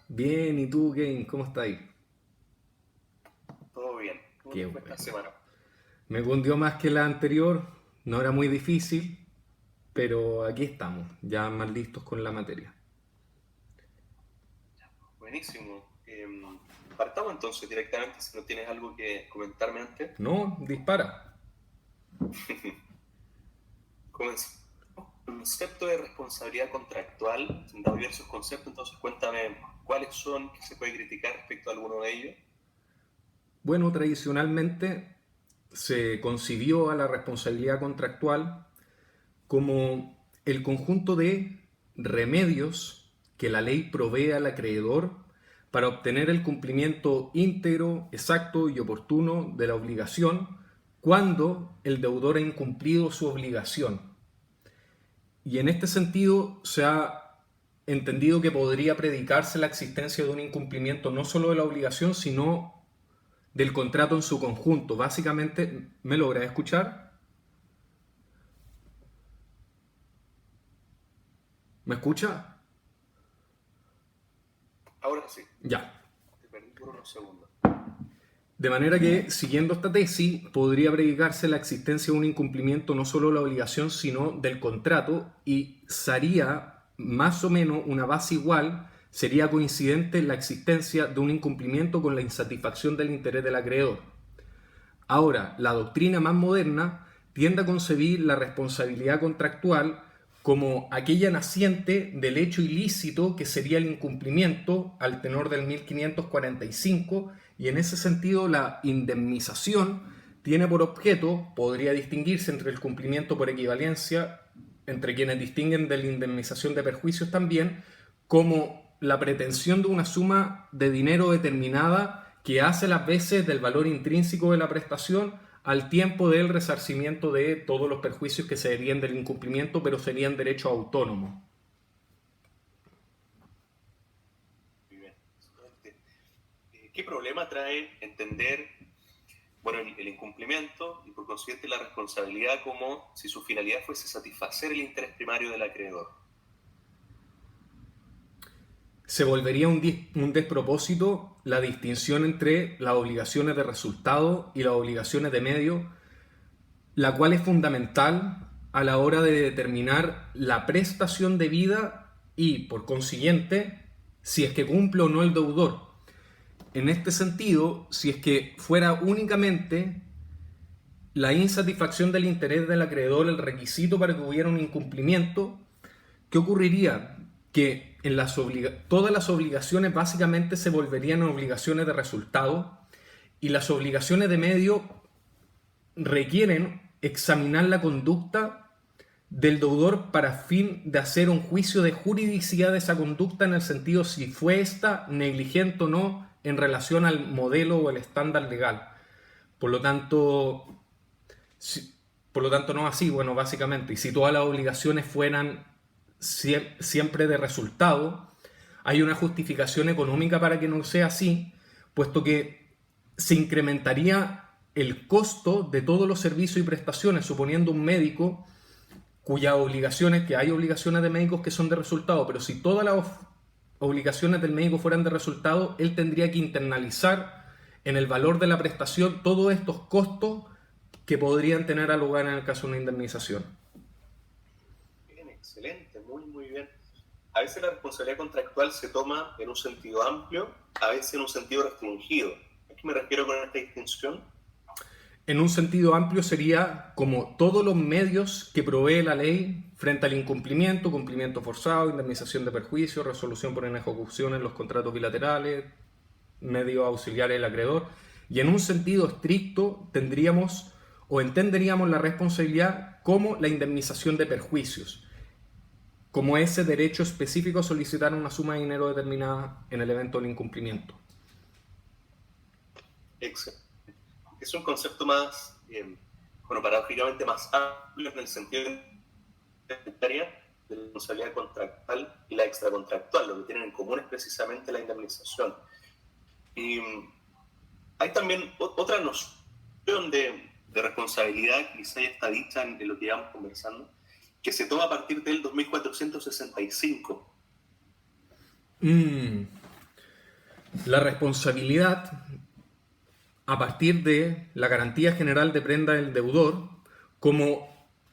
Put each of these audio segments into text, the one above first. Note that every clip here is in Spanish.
Bien, ¿y tú, Kane? ¿Cómo estás ahí? Todo bien. ¿Cómo Qué te fue esta bueno. semana? Me cundió más que la anterior, no era muy difícil, pero aquí estamos, ya más listos con la materia. Buenísimo. Partamos entonces directamente si no tienes algo que comentarme antes. No, dispara. Comencemos. Concepto de responsabilidad contractual. Se han dado diversos conceptos, entonces cuéntame cuáles son, qué se puede criticar respecto a alguno de ellos. Bueno, tradicionalmente se concibió a la responsabilidad contractual como el conjunto de remedios que la ley provee al acreedor para obtener el cumplimiento íntegro, exacto y oportuno de la obligación cuando el deudor ha incumplido su obligación. Y en este sentido se ha entendido que podría predicarse la existencia de un incumplimiento no solo de la obligación, sino del contrato en su conjunto. Básicamente, ¿me logra escuchar? ¿Me escucha? Ahora sí, Ya. te perdí por unos segundos. De manera que, siguiendo esta tesis, podría predicarse la existencia de un incumplimiento no solo de la obligación, sino del contrato, y sería más o menos una base igual, sería coincidente la existencia de un incumplimiento con la insatisfacción del interés del acreedor. Ahora, la doctrina más moderna tiende a concebir la responsabilidad contractual como aquella naciente del hecho ilícito que sería el incumplimiento al tenor del 1545, y en ese sentido la indemnización tiene por objeto, podría distinguirse entre el cumplimiento por equivalencia, entre quienes distinguen de la indemnización de perjuicios también, como la pretensión de una suma de dinero determinada que hace las veces del valor intrínseco de la prestación al tiempo del resarcimiento de todos los perjuicios que se deriven del incumplimiento, pero serían derechos autónomos. Muy bien. Excelente. ¿Qué problema trae entender, bueno, el incumplimiento y por consiguiente la responsabilidad como si su finalidad fuese satisfacer el interés primario del acreedor? Se volvería un despropósito la distinción entre las obligaciones de resultado y las obligaciones de medio, la cual es fundamental a la hora de determinar la prestación debida y, por consiguiente, si es que cumple o no el deudor. En este sentido, si es que fuera únicamente la insatisfacción del interés del acreedor el requisito para que hubiera un incumplimiento, ¿qué ocurriría? Que en todas las obligaciones básicamente se volverían obligaciones de resultado, y las obligaciones de medio requieren examinar la conducta del deudor para fin de hacer un juicio de juridicidad de esa conducta, en el sentido si fue esta negligente o no en relación al modelo o el estándar legal. Por lo tanto, por lo tanto no así, bueno, básicamente, y si todas las obligaciones fueran siempre de resultado, hay una justificación económica para que no sea así, puesto que se incrementaría el costo de todos los servicios y prestaciones, suponiendo un médico cuyas obligaciones, que hay obligaciones de médicos que son de resultado, pero si todas las obligaciones del médico fueran de resultado, él tendría que internalizar en el valor de la prestación todos estos costos que podrían tener lugar en el caso de una indemnización. Bien, excelente, muy, muy bien. A veces la responsabilidad contractual se toma en un sentido amplio, a veces en un sentido restringido. ¿A qué me refiero con esta distinción? En un sentido amplio sería como todos los medios que provee la ley frente al incumplimiento, cumplimiento forzado, indemnización de perjuicios, resolución por inejecución en los contratos bilaterales, medios auxiliares del acreedor. Y en un sentido estricto tendríamos o entenderíamos la responsabilidad como la indemnización de perjuicios, como ese derecho específico a solicitar una suma de dinero determinada en el evento del incumplimiento. Excelente. Es un concepto más, bueno, paradójicamente más amplio en el sentido de la responsabilidad contractual y la extracontractual. Lo que tienen en común es precisamente la indemnización. Y hay también otra noción de responsabilidad que quizá ya está dicha en lo que íbamos conversando, que se toma a partir del 2465. Mm. la responsabilidad a partir de la garantía general de prenda del deudor como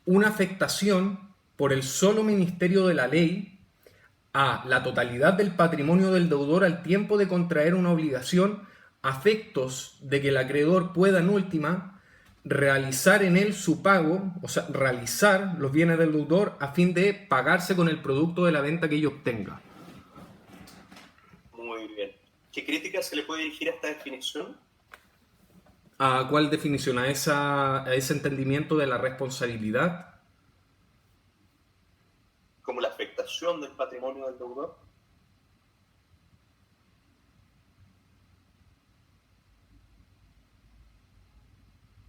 una afectación por el solo ministerio de la ley a la totalidad del patrimonio del deudor al tiempo de contraer una obligación a efectos de que el acreedor pueda en última realizar en él su pago, o sea, realizar los bienes del deudor a fin de pagarse con el producto de la venta que ello obtenga. Muy bien. ¿Qué crítica se le puede dirigir a esta definición? ¿A cuál definición? ¿A ese entendimiento de la responsabilidad? Como la afectación del patrimonio del deudor.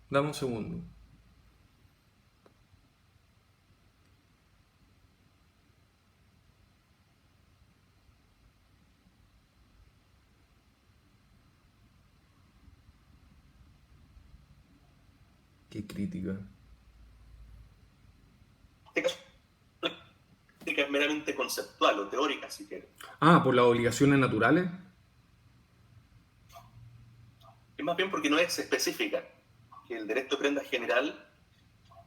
Dame un segundo. Qué crítica. Este caso, la crítica es meramente conceptual o teórica, si quiere. ¿Por las obligaciones naturales? Es más bien porque no es específica, que el derecho de prenda general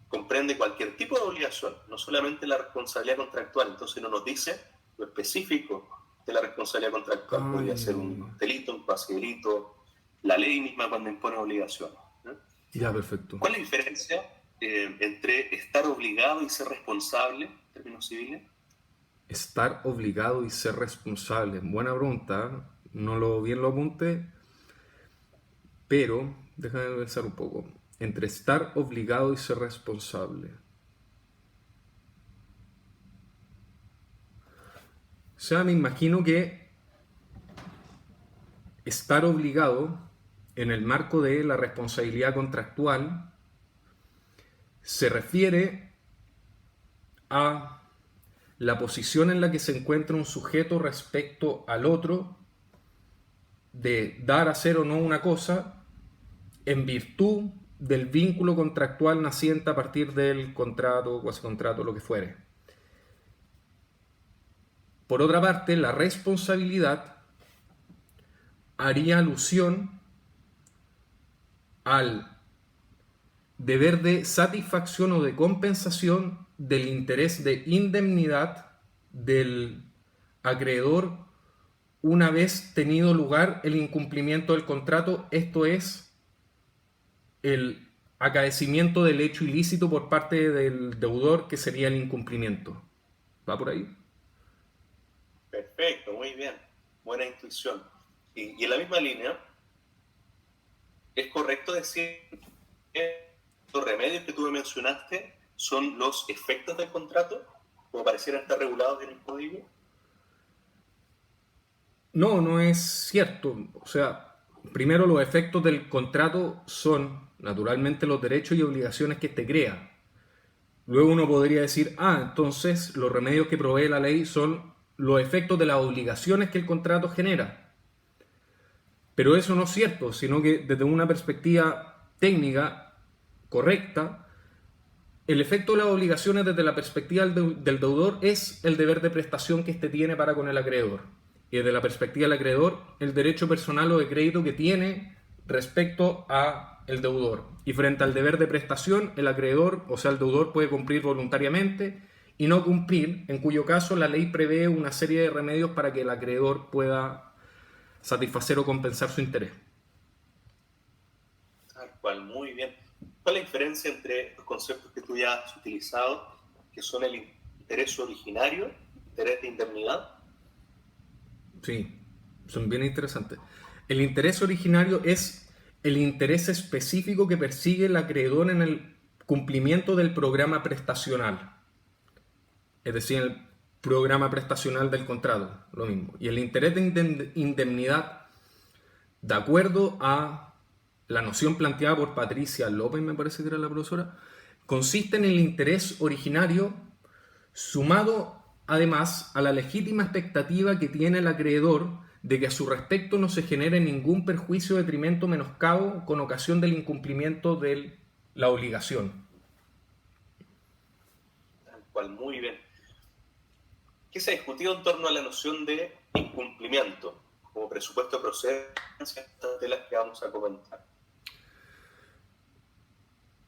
comprende cualquier tipo de obligación, no solamente la responsabilidad contractual. Entonces no nos dice lo específico de la responsabilidad contractual. Podría ser un delito, un cuasi delito, la ley misma cuando impone obligaciones. Ya, perfecto. ¿Cuál es la diferencia entre estar obligado y ser responsable en términos civiles? Estar obligado y ser responsable. Buena pregunta. No bien lo apunte, pero déjame pensar un poco. Entre estar obligado y ser responsable. O sea, me imagino que estar obligado en el marco de la responsabilidad contractual se refiere a la posición en la que se encuentra un sujeto respecto al otro, de dar, hacer o no una cosa, en virtud del vínculo contractual naciente a partir del contrato, cuasi contrato, lo que fuere. Por otra parte, la responsabilidad haría alusión al deber de satisfacción o de compensación del interés de indemnidad del acreedor una vez tenido lugar el incumplimiento del contrato, esto es, el acaecimiento del hecho ilícito por parte del deudor, que sería el incumplimiento. ¿Va por ahí? Perfecto, muy bien. Buena intuición. Y en la misma línea, ¿es correcto decir que los remedios que tú me mencionaste son los efectos del contrato, como parecieran estar regulados en el código? No, no es cierto. O sea, primero los efectos del contrato son naturalmente los derechos y obligaciones que éste crea. Luego uno podría decir, entonces los remedios que provee la ley son los efectos de las obligaciones que el contrato genera. Pero eso no es cierto, sino que desde una perspectiva técnica correcta, el efecto de las obligaciones desde la perspectiva del deudor es el deber de prestación que éste tiene para con el acreedor. Y desde la perspectiva del acreedor, el derecho personal o de crédito que tiene respecto a el deudor. Y frente al deber de prestación, el acreedor, o sea, el deudor, puede cumplir voluntariamente y no cumplir, en cuyo caso la ley prevé una serie de remedios para que el acreedor pueda satisfacer o compensar su interés. Tal cual, muy bien. ¿Cuál es la diferencia entre los conceptos que tú ya has utilizado, que son el interés originario, interés de indemnidad? Sí, son bien interesantes. El interés originario es el interés específico que persigue el acreedor en el cumplimiento del programa prestacional. Es decir, el programa prestacional del contrato, lo mismo. Y el interés de indemnidad, de acuerdo a la noción planteada por Patricia López, me parece que era la profesora, consiste en el interés originario sumado además a la legítima expectativa que tiene el acreedor de que a su respecto no se genere ningún perjuicio, detrimento, menoscabo con ocasión del incumplimiento de la obligación. Tal cual, muy bien. ¿Qué se ha discutido en torno a la noción de incumplimiento como presupuesto de procedencia de estas tutelas que vamos a comentar?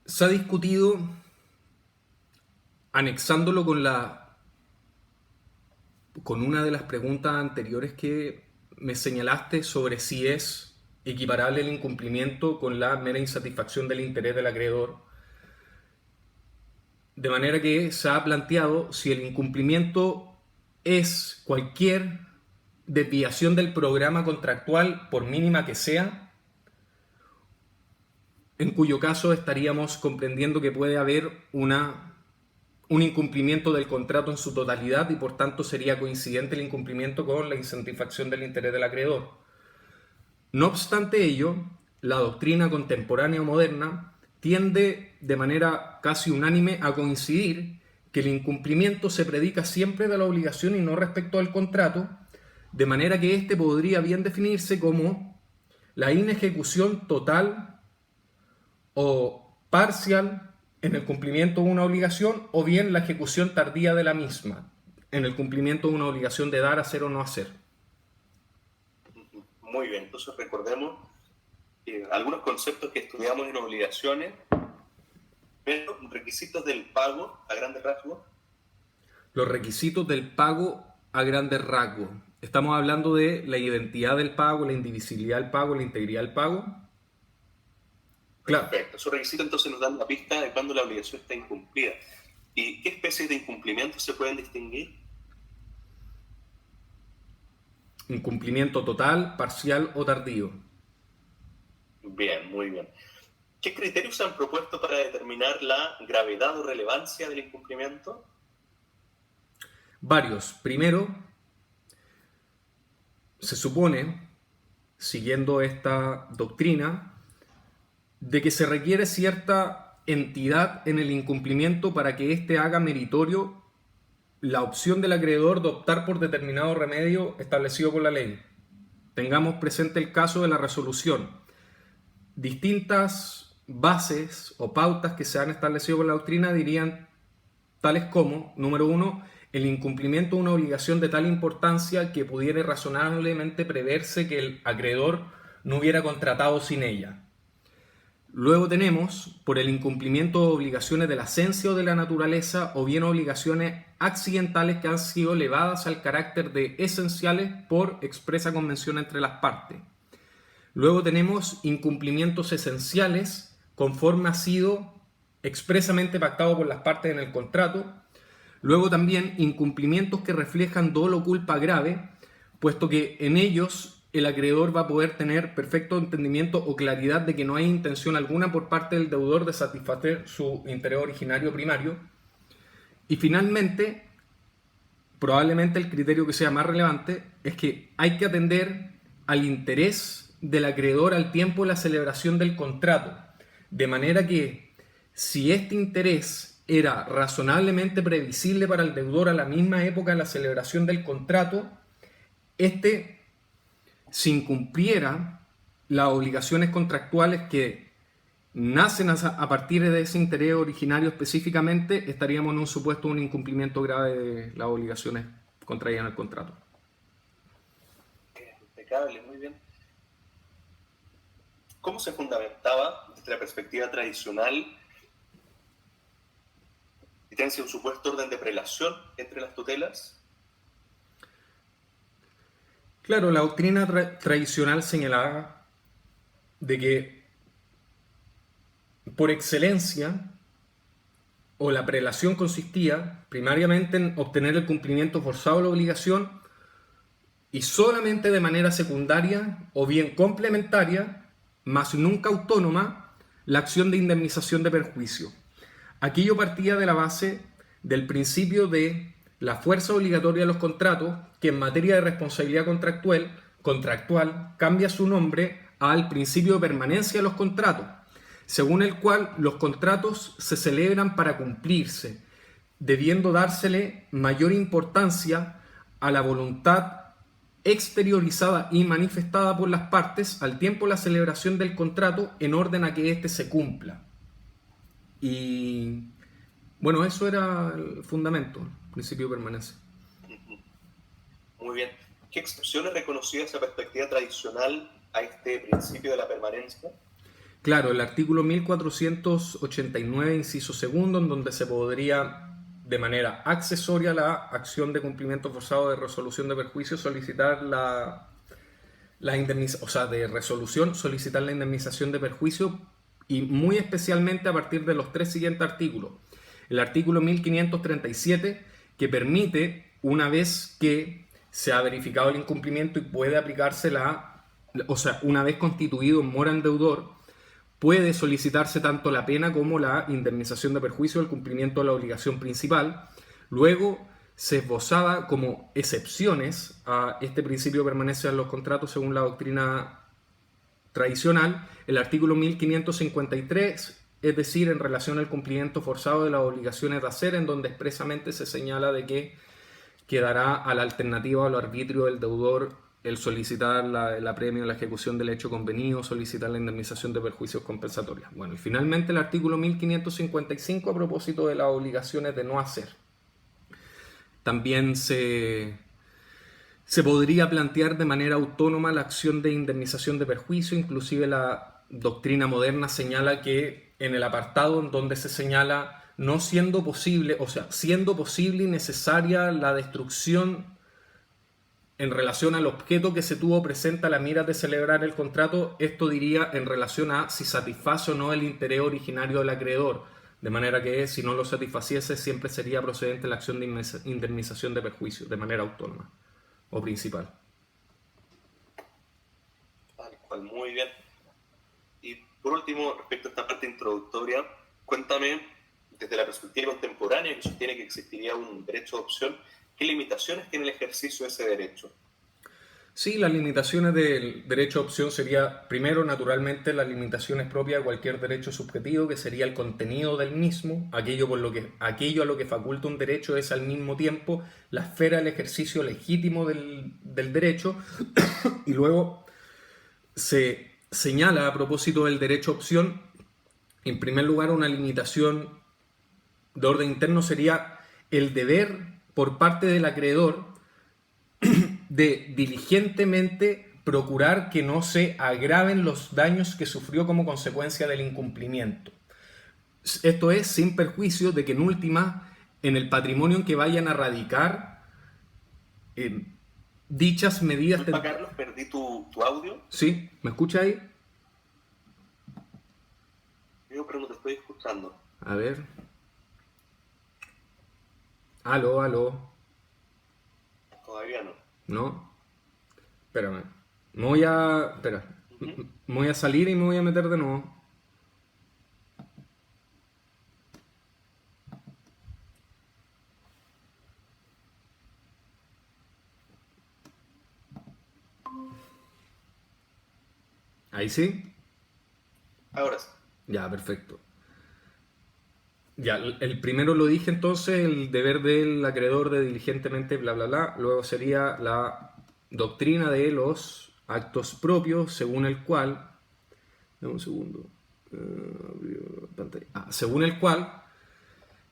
Se ha discutido, anexándolo con una de las preguntas anteriores que me señalaste sobre si es equiparable el incumplimiento con la mera insatisfacción del interés del acreedor. De manera que se ha planteado si el incumplimiento es cualquier desviación del programa contractual, por mínima que sea, en cuyo caso estaríamos comprendiendo que puede haber un incumplimiento del contrato en su totalidad y por tanto sería coincidente el incumplimiento con la insatisfacción del interés del acreedor. No obstante ello, la doctrina contemporánea o moderna tiende de manera casi unánime a coincidir que el incumplimiento se predica siempre de la obligación y no respecto al contrato, de manera que éste podría bien definirse como la inejecución total o parcial en el cumplimiento de una obligación o bien la ejecución tardía de la misma en el cumplimiento de una obligación de dar, hacer o no hacer. Muy bien, entonces recordemos algunos conceptos que estudiamos en obligaciones, pero requisitos del pago a grandes rasgos. Los requisitos del pago a grandes rasgos. Estamos hablando de la identidad del pago, la indivisibilidad del pago, la integridad del pago. Claro. Perfecto. Esos requisitos entonces nos dan la pista de cuándo la obligación está incumplida. ¿Y qué especies de incumplimientos se pueden distinguir? Incumplimiento total, parcial o tardío. Bien, muy bien. ¿Qué criterios se han propuesto para determinar la gravedad o relevancia del incumplimiento? Varios. Primero, se supone, siguiendo esta doctrina, de que se requiere cierta entidad en el incumplimiento para que éste haga meritorio la opción del acreedor de optar por determinado remedio establecido por la ley. Tengamos presente el caso de la resolución. Distintas bases o pautas que se han establecido por la doctrina dirían tales como, número uno, el incumplimiento de una obligación de tal importancia que pudiera razonablemente preverse que el acreedor no hubiera contratado sin ella. Luego tenemos por el incumplimiento de obligaciones de la esencia o de la naturaleza o bien obligaciones accidentales que han sido elevadas al carácter de esenciales por expresa convención entre las partes. Luego tenemos incumplimientos esenciales conforme ha sido expresamente pactado por las partes en el contrato. Luego también incumplimientos que reflejan dolo o culpa grave, puesto que en ellos el acreedor va a poder tener perfecto entendimiento o claridad de que no hay intención alguna por parte del deudor de satisfacer su interés originario primario. Y finalmente, probablemente el criterio que sea más relevante es que hay que atender al interés del acreedor al tiempo de la celebración del contrato, de manera que si este interés era razonablemente previsible para el deudor a la misma época de la celebración del contrato, si incumpliera las obligaciones contractuales que nacen a partir de ese interés originario específicamente, estaríamos en un supuesto de un incumplimiento grave de las obligaciones contraídas en el contrato. Impecable, muy bien. ¿Cómo se fundamentaba desde la perspectiva tradicional la existencia de un supuesto orden de prelación entre las tutelas? Claro, la doctrina tradicional señalaba de que por excelencia o la prelación consistía primariamente en obtener el cumplimiento forzado de la obligación y solamente de manera secundaria o bien complementaria, mas nunca autónoma, la acción de indemnización de perjuicio. Aquí yo partía de la base del principio de la fuerza obligatoria de los contratos, que en materia de responsabilidad contractual cambia su nombre al principio de permanencia de los contratos, según el cual los contratos se celebran para cumplirse, debiendo dársele mayor importancia a la voluntad exteriorizada y manifestada por las partes al tiempo de la celebración del contrato en orden a que éste se cumpla. Y bueno, eso era el fundamento, el principio de permanencia. Muy bien. ¿Qué excepciones reconocía esa perspectiva tradicional a este principio de la permanencia? Claro, el artículo 1489, inciso segundo, en donde se podría, de manera accesoria a la acción de cumplimiento forzado de resolución de perjuicio, solicitar de resolución, solicitar la indemnización de perjuicio, y muy especialmente a partir de los tres siguientes artículos. El artículo 1537, que permite, una vez que se ha verificado el incumplimiento y puede aplicarse una vez constituido en mora en deudor, puede solicitarse tanto la pena como la indemnización de perjuicio del cumplimiento de la obligación principal. Luego se esbozaba como excepciones a este principio de permanencia en los contratos según la doctrina tradicional el artículo 1553, es decir, en relación al cumplimiento forzado de las obligaciones de hacer, en donde expresamente se señala de que quedará a la alternativa o al arbitrio del deudor el solicitar la premio en la ejecución del hecho convenido, solicitar la indemnización de perjuicios compensatorios. Bueno, y finalmente el artículo 1555 a propósito de las obligaciones de no hacer. También se podría plantear de manera autónoma la acción de indemnización de perjuicio, inclusive la doctrina moderna señala que en el apartado en donde se señala no siendo posible, o sea, siendo posible y necesaria la destrucción en relación al objeto que se tuvo presente a la mira de celebrar el contrato, esto diría en relación a si satisface o no el interés originario del acreedor, de manera que si no lo satisfaciese siempre sería procedente la acción de indemnización de perjuicio de manera autónoma o principal. Tal cual, muy bien. Y por último, respecto a esta parte introductoria, cuéntame, desde la perspectiva contemporánea que sostiene que existiría un derecho de opción, ¿qué limitaciones tiene el ejercicio de ese derecho? Sí, las limitaciones del derecho a opción sería, primero, naturalmente, las limitaciones propias de cualquier derecho subjetivo, que sería el contenido del mismo, aquello a lo que faculta un derecho es al mismo tiempo la esfera del ejercicio legítimo del derecho, y luego se señala a propósito del derecho a opción, en primer lugar, una limitación de orden interno sería el deber por parte del acreedor de diligentemente procurar que no se agraven los daños que sufrió como consecuencia del incumplimiento. Esto es sin perjuicio de que en última, en el patrimonio en que vayan a radicar dichas medidas... Disculpa, Carlos, perdí tu audio. ¿Sí? ¿Me escucha ahí? Yo pero no te estoy escuchando. A ver. Aló, aló. Todavía no. ¿No? Espérame. Espera. Me voy a salir y me voy a meter de nuevo. ¿Ahí sí? Ahora sí. Ya, perfecto. Ya, el primero lo dije entonces, el deber del acreedor de diligentemente bla bla bla. Luego sería la doctrina de los actos propios, según el cual... Dame un segundo. Según el cual,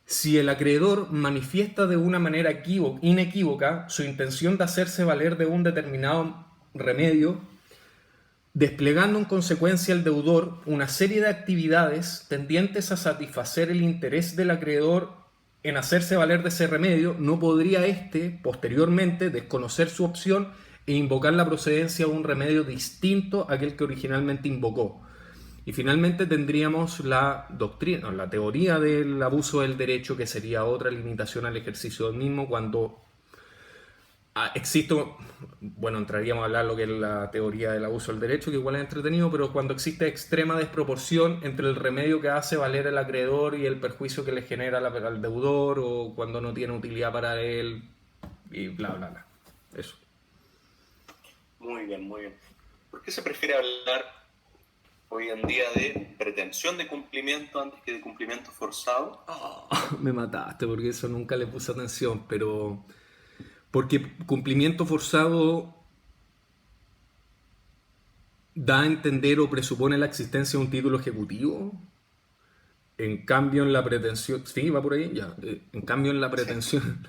si el acreedor manifiesta de una manera inequívoca su intención de hacerse valer de un determinado remedio, desplegando en consecuencia el deudor una serie de actividades tendientes a satisfacer el interés del acreedor en hacerse valer de ese remedio, no podría éste, posteriormente, desconocer su opción e invocar la procedencia de un remedio distinto a aquel que originalmente invocó. Y finalmente tendríamos la doctrina, la teoría del abuso del derecho, que sería otra limitación al ejercicio del mismo cuando existe, bueno, entraríamos a hablar lo que es la teoría del abuso del derecho, que igual es entretenido, pero cuando existe extrema desproporción entre el remedio que hace valer el acreedor y el perjuicio que le genera al deudor, o cuando no tiene utilidad para él, y bla, bla, bla. Eso. Muy bien, muy bien. ¿Por qué se prefiere hablar hoy en día de pretensión de cumplimiento antes que de cumplimiento forzado? Oh, me mataste, porque eso nunca le puse atención, pero... Porque cumplimiento forzado da a entender o presupone la existencia de un título ejecutivo. En cambio, en la pretensión... Sí, va por ahí, ya. En cambio, en la pretensión...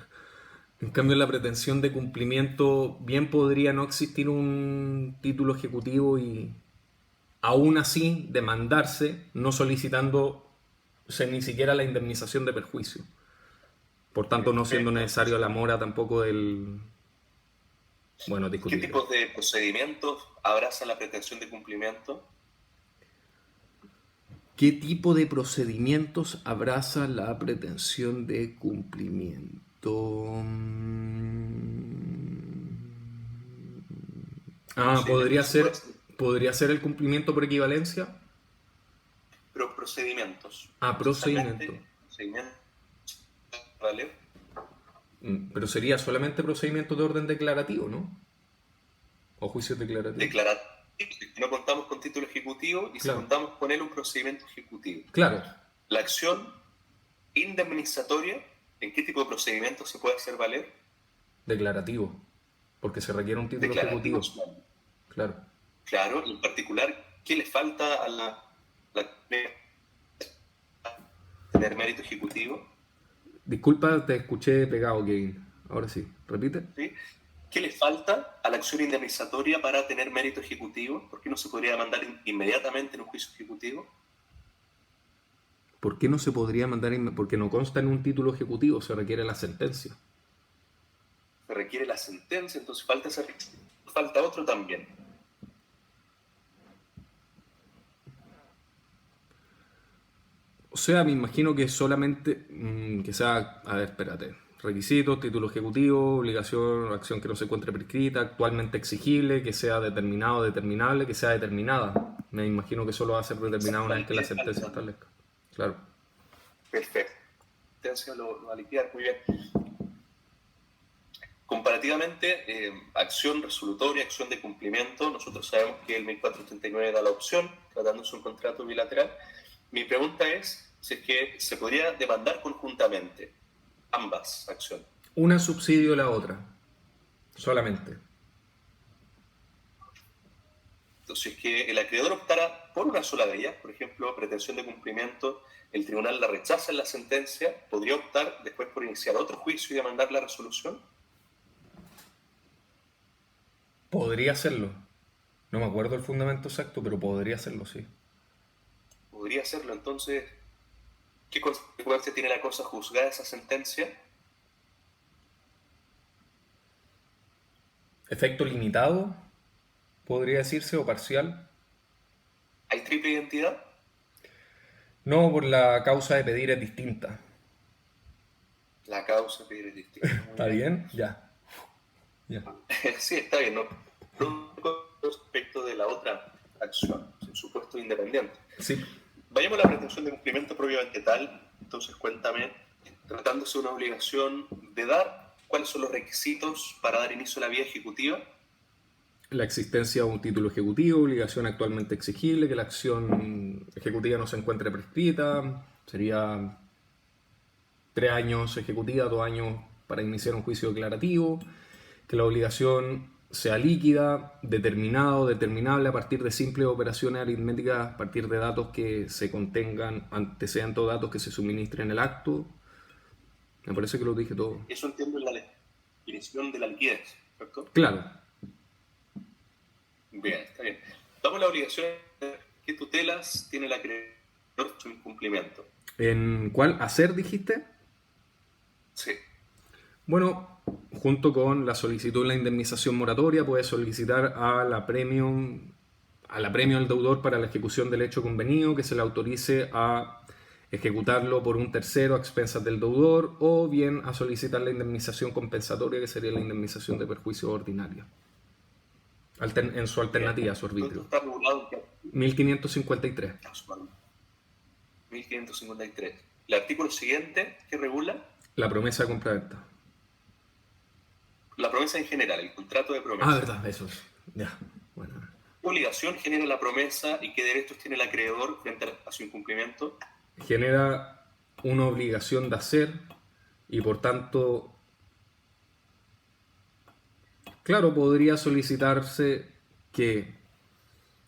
En cambio, en la pretensión de cumplimiento, bien podría no existir un título ejecutivo y aún así demandarse, no solicitándose ni siquiera la indemnización de perjuicio. Por tanto, no siendo Perfecto. necesario la mora tampoco del... Bueno, ¿Qué discutible. tipos de procedimientos abraza la pretensión de cumplimiento? ¿Qué tipo de procedimientos abraza la pretensión de cumplimiento? Podría Procedimientos puede ser, ser, podría ser el cumplimiento por equivalencia. pero procedimientos. Procedimiento. Esencialmente, procedimientos, ¿vale? Pero sería solamente procedimiento de orden declarativo, ¿no? O juicios declarativos. Declarar. No contamos con título ejecutivo y si Claro. contamos con él un procedimiento ejecutivo. Claro, La acción indemnizatoria, ¿en qué tipo de procedimiento se puede hacer valer? declarativo. Porque se requiere un título ejecutivo. Declarativo. Claro. Claro, y en particular, ¿qué le falta a la tener mérito ejecutivo? Disculpa, te escuché pegado, Kevin. Ahora sí, repite. ¿Sí? ¿Qué le falta a la acción indemnizatoria para tener mérito ejecutivo? ¿Por qué no se podría demandar inmediatamente en un juicio ejecutivo? ¿Por qué no se podría mandar? Porque no consta en un título ejecutivo, se requiere la sentencia. Se requiere la sentencia, entonces falta otro también. O sea, me imagino que solamente que sea, a ver, espérate, requisitos, título ejecutivo, obligación, acción que no se encuentre prescrita, actualmente exigible, que sea determinado, determinable, que sea determinada. Me imagino que solo va a ser determinado una vez que la sentencia establezca. Claro. Perfecto. La sentencia lo va a liquidar muy bien. Comparativamente, acción resolutoria, acción de cumplimiento, nosotros sabemos que el 1439 da la opción, tratándose un contrato bilateral. Mi pregunta es si es que se podría demandar conjuntamente ambas acciones. Una subsidio a la otra, solamente. Entonces, si es que el acreedor optara por una sola de ellas, por ejemplo, pretensión de cumplimiento, el tribunal la rechaza en la sentencia, ¿podría optar después por iniciar otro juicio y demandar la resolución? Podría hacerlo. No me acuerdo el fundamento exacto, pero podría hacerlo, sí. Podría hacerlo. Entonces, ¿qué consecuencia tiene la cosa juzgada esa sentencia? Efecto limitado, podría decirse, o parcial. ¿Hay triple identidad? No, por la causa de pedir es distinta. La causa pedir es distinta. ¿Está bien? Ya. Ya. Sí, está bien, ¿no? Respecto de la otra acción, sin supuesto independiente. Sí. Vayamos a la pretensión de cumplimiento propiamente tal. Entonces, cuéntame, tratándose de una obligación de dar, ¿cuáles son los requisitos para dar inicio a la vía ejecutiva? La existencia de un título ejecutivo, obligación actualmente exigible, que la acción ejecutiva no se encuentre prescrita, sería 3 años ejecutiva, 2 años para iniciar un juicio declarativo, que la obligación sea líquida, determinada o determinable a partir de simples operaciones aritméticas, a partir de datos que se contengan, antecedentes o datos que se suministren en el acto. Me parece que lo dije todo. Eso entiendo en la definición de la liquidez, ¿cierto? Claro. Bien, está bien. Vamos a la obligación. ¿Qué tutelas tiene el acreedor en su incumplimiento? ¿En cuál hacer dijiste? Sí. Bueno, junto con la solicitud de la indemnización moratoria, puede solicitar a la premio al deudor para la ejecución del hecho convenido, que se le autorice a ejecutarlo por un tercero a expensas del deudor, o bien a solicitar la indemnización compensatoria, que sería la indemnización de perjuicio ordinaria. En su alternativa, su arbitrio. ¿Está regulado en qué? 1553. 1553. El artículo siguiente que regula La promesa de compraventa. la promesa en general, el contrato de promesa. Verdad, eso es. Ya, bueno. ¿Qué obligación genera la promesa y qué derechos tiene el acreedor frente a su incumplimiento? Genera una obligación de hacer y por tanto, claro, podría solicitarse que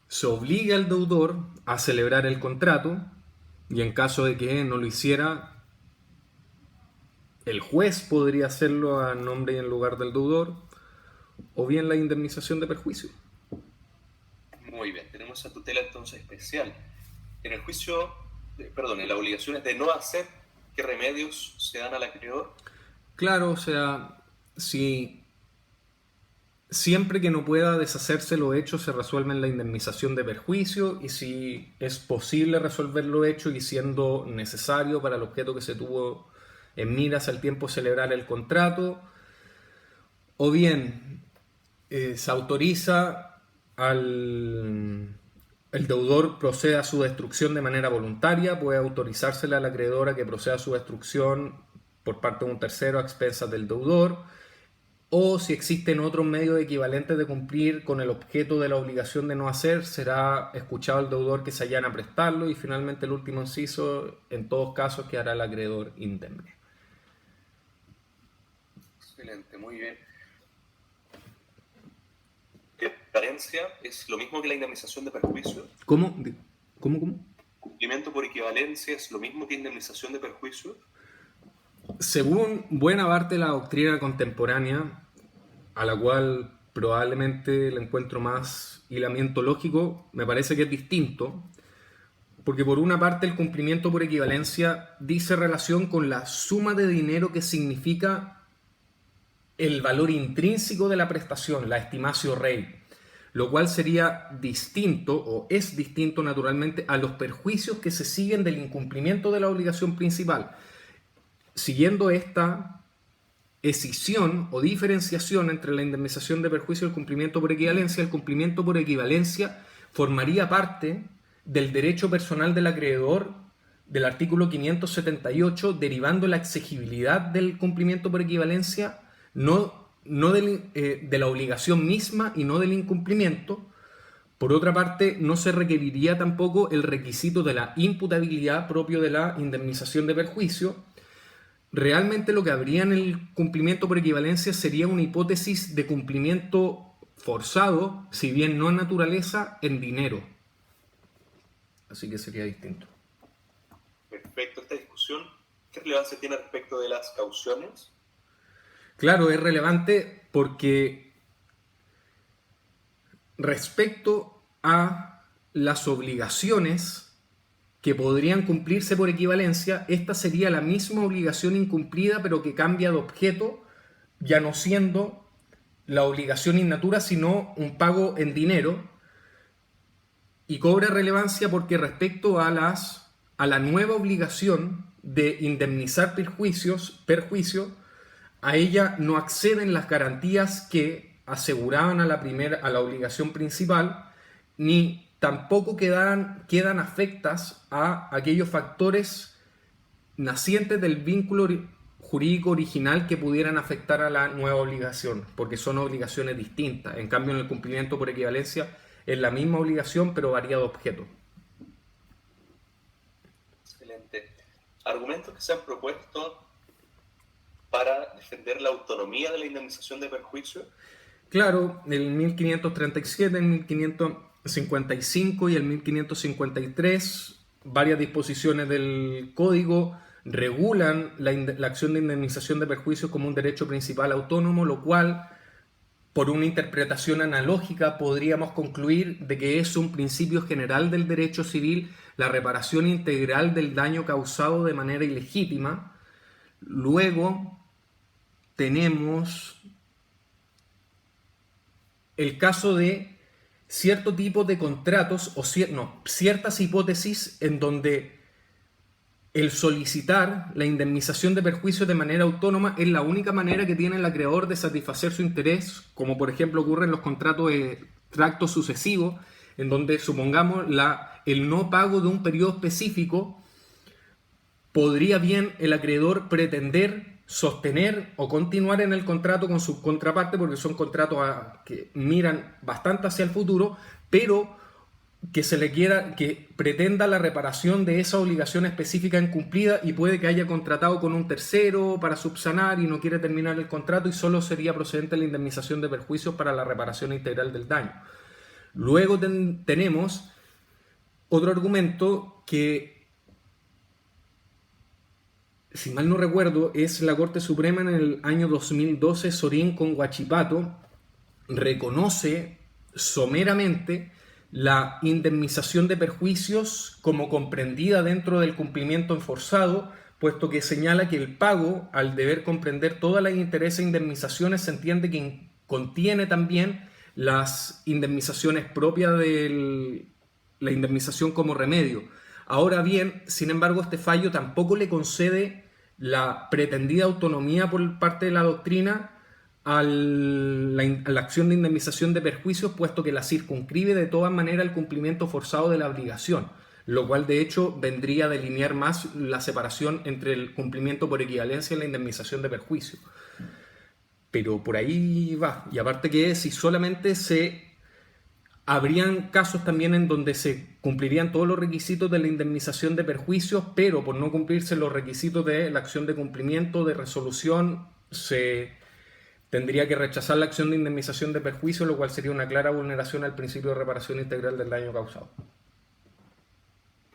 se obligue al deudor a celebrar el contrato y en caso de que no lo hiciera, el juez podría hacerlo a nombre y en lugar del deudor, o bien la indemnización de perjuicio. Muy bien, tenemos esa tutela entonces especial. En el juicio, en la obligación es de no hacer, ¿qué remedios se dan al acreedor? Claro, o sea, si siempre que no pueda deshacerse lo hecho se resuelve en la indemnización de perjuicio, y si es posible resolver lo hecho y siendo necesario para el objeto que se tuvo en miras al tiempo de celebrar el contrato, o bien se autoriza al el deudor proceda a su destrucción de manera voluntaria, puede autorizársele a la acreedora que proceda a su destrucción por parte de un tercero a expensas del deudor, o si existen otros medios equivalentes de cumplir con el objeto de la obligación de no hacer, será escuchado el deudor que se allana a prestarlo, y finalmente el último inciso, en todos casos quedará el acreedor indemne. Excelente, muy bien. ¿Equivalencia es lo mismo que la indemnización de perjuicio? ¿Cómo? ¿Cómo? ¿Cumplimiento por equivalencia es lo mismo que indemnización de perjuicio? Según buena parte de la doctrina contemporánea, a la cual probablemente le encuentro más hilamiento lógico, me parece que es distinto, porque por una parte el cumplimiento por equivalencia dice relación con la suma de dinero que significa el valor intrínseco de la prestación, la estimatio rei, lo cual sería distinto, o es distinto naturalmente, a los perjuicios que se siguen del incumplimiento de la obligación principal. Siguiendo esta escisión o diferenciación entre la indemnización de perjuicio y el cumplimiento por equivalencia, el cumplimiento por equivalencia formaría parte del derecho personal del acreedor del artículo 578, derivando la exigibilidad del cumplimiento por equivalencia no de la obligación misma y no del incumplimiento. Por otra parte, no se requeriría tampoco el requisito de la imputabilidad propio de la indemnización de perjuicio. Realmente lo que habría en el cumplimiento por equivalencia sería una hipótesis de cumplimiento forzado, si bien no en naturaleza, en dinero. Así que sería distinto. Perfecto, esta discusión, ¿qué relevancia tiene respecto de las cauciones? Claro, es relevante porque respecto a las obligaciones que podrían cumplirse por equivalencia, esta sería la misma obligación incumplida, pero que cambia de objeto, ya no siendo la obligación in natura, sino un pago en dinero, y cobra relevancia porque respecto a la nueva obligación de indemnizar perjuicio, a ella no acceden las garantías que aseguraban a la obligación principal, ni tampoco quedan afectas a aquellos factores nacientes del vínculo jurídico original que pudieran afectar a la nueva obligación, porque son obligaciones distintas. En cambio, en el cumplimiento por equivalencia es la misma obligación, pero varía de objeto. Excelente. Argumentos que se han propuesto para defender la autonomía de la indemnización de perjuicio. Claro, el 1537, el 1555 y el 1553, varias disposiciones del Código regulan la acción de indemnización de perjuicios como un derecho principal autónomo, lo cual, por una interpretación analógica, podríamos concluir de que es un principio general del derecho civil la reparación integral del daño causado de manera ilegítima. Luego tenemos el caso de cierto tipo de contratos o ciertas hipótesis en donde el solicitar la indemnización de perjuicios de manera autónoma es la única manera que tiene el acreedor de satisfacer su interés, como por ejemplo ocurre en los contratos de tracto sucesivo, en donde supongamos el no pago de un periodo específico, podría bien el acreedor pretender sostener o continuar en el contrato con su contraparte, porque son contratos que miran bastante hacia el futuro, pero que pretenda la reparación de esa obligación específica incumplida, y puede que haya contratado con un tercero para subsanar y no quiere terminar el contrato, y solo sería procedente la indemnización de perjuicios para la reparación integral del daño. Luego tenemos otro argumento que si mal no recuerdo, es la Corte Suprema en el año 2012, Sorín con Huachipato, reconoce someramente la indemnización de perjuicios como comprendida dentro del cumplimiento enforzado, puesto que señala que el pago, al deber comprender todas las intereses e indemnizaciones, se entiende que contiene también las indemnizaciones propias de la indemnización como remedio. Ahora bien, sin embargo, este fallo tampoco le concede la pretendida autonomía por parte de la doctrina a la acción de indemnización de perjuicios, puesto que la circunscribe de todas maneras el cumplimiento forzado de la obligación, lo cual de hecho vendría a delinear más la separación entre el cumplimiento por equivalencia y la indemnización de perjuicios. Pero por ahí va. Y aparte que si solamente habrían casos también en donde se cumplirían todos los requisitos de la indemnización de perjuicios, pero por no cumplirse los requisitos de la acción de cumplimiento, de resolución, se tendría que rechazar la acción de indemnización de perjuicios, lo cual sería una clara vulneración al principio de reparación integral del daño causado.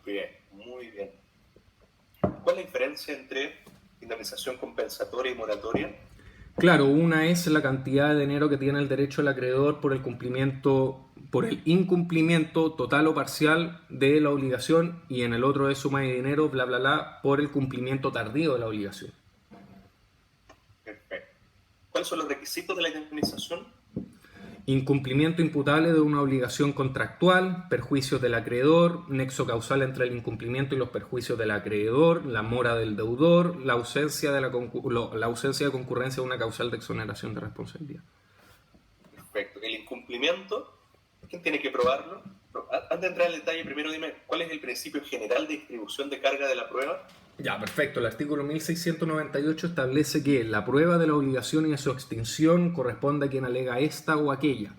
Bien, muy bien. ¿Cuál es la diferencia entre indemnización compensatoria y moratoria? Claro, una es la cantidad de dinero que tiene el derecho el acreedor por el incumplimiento total o parcial de la obligación, y en el otro es suma de dinero, bla, bla, bla, por el cumplimiento tardío de la obligación. Perfecto. ¿Cuáles son los requisitos de la indemnización? Incumplimiento imputable de una obligación contractual, perjuicios del acreedor, nexo causal entre el incumplimiento y los perjuicios del acreedor, la mora del deudor, la ausencia de concurrencia de una causal de exoneración de responsabilidad. Perfecto. El incumplimiento, ¿quién tiene que probarlo? Antes de entrar en detalle, primero dime, ¿cuál es el principio general de distribución de carga de la prueba? Ya, perfecto. El artículo 1698 establece que la prueba de la obligación y su extinción corresponde a quien alega esta o aquella.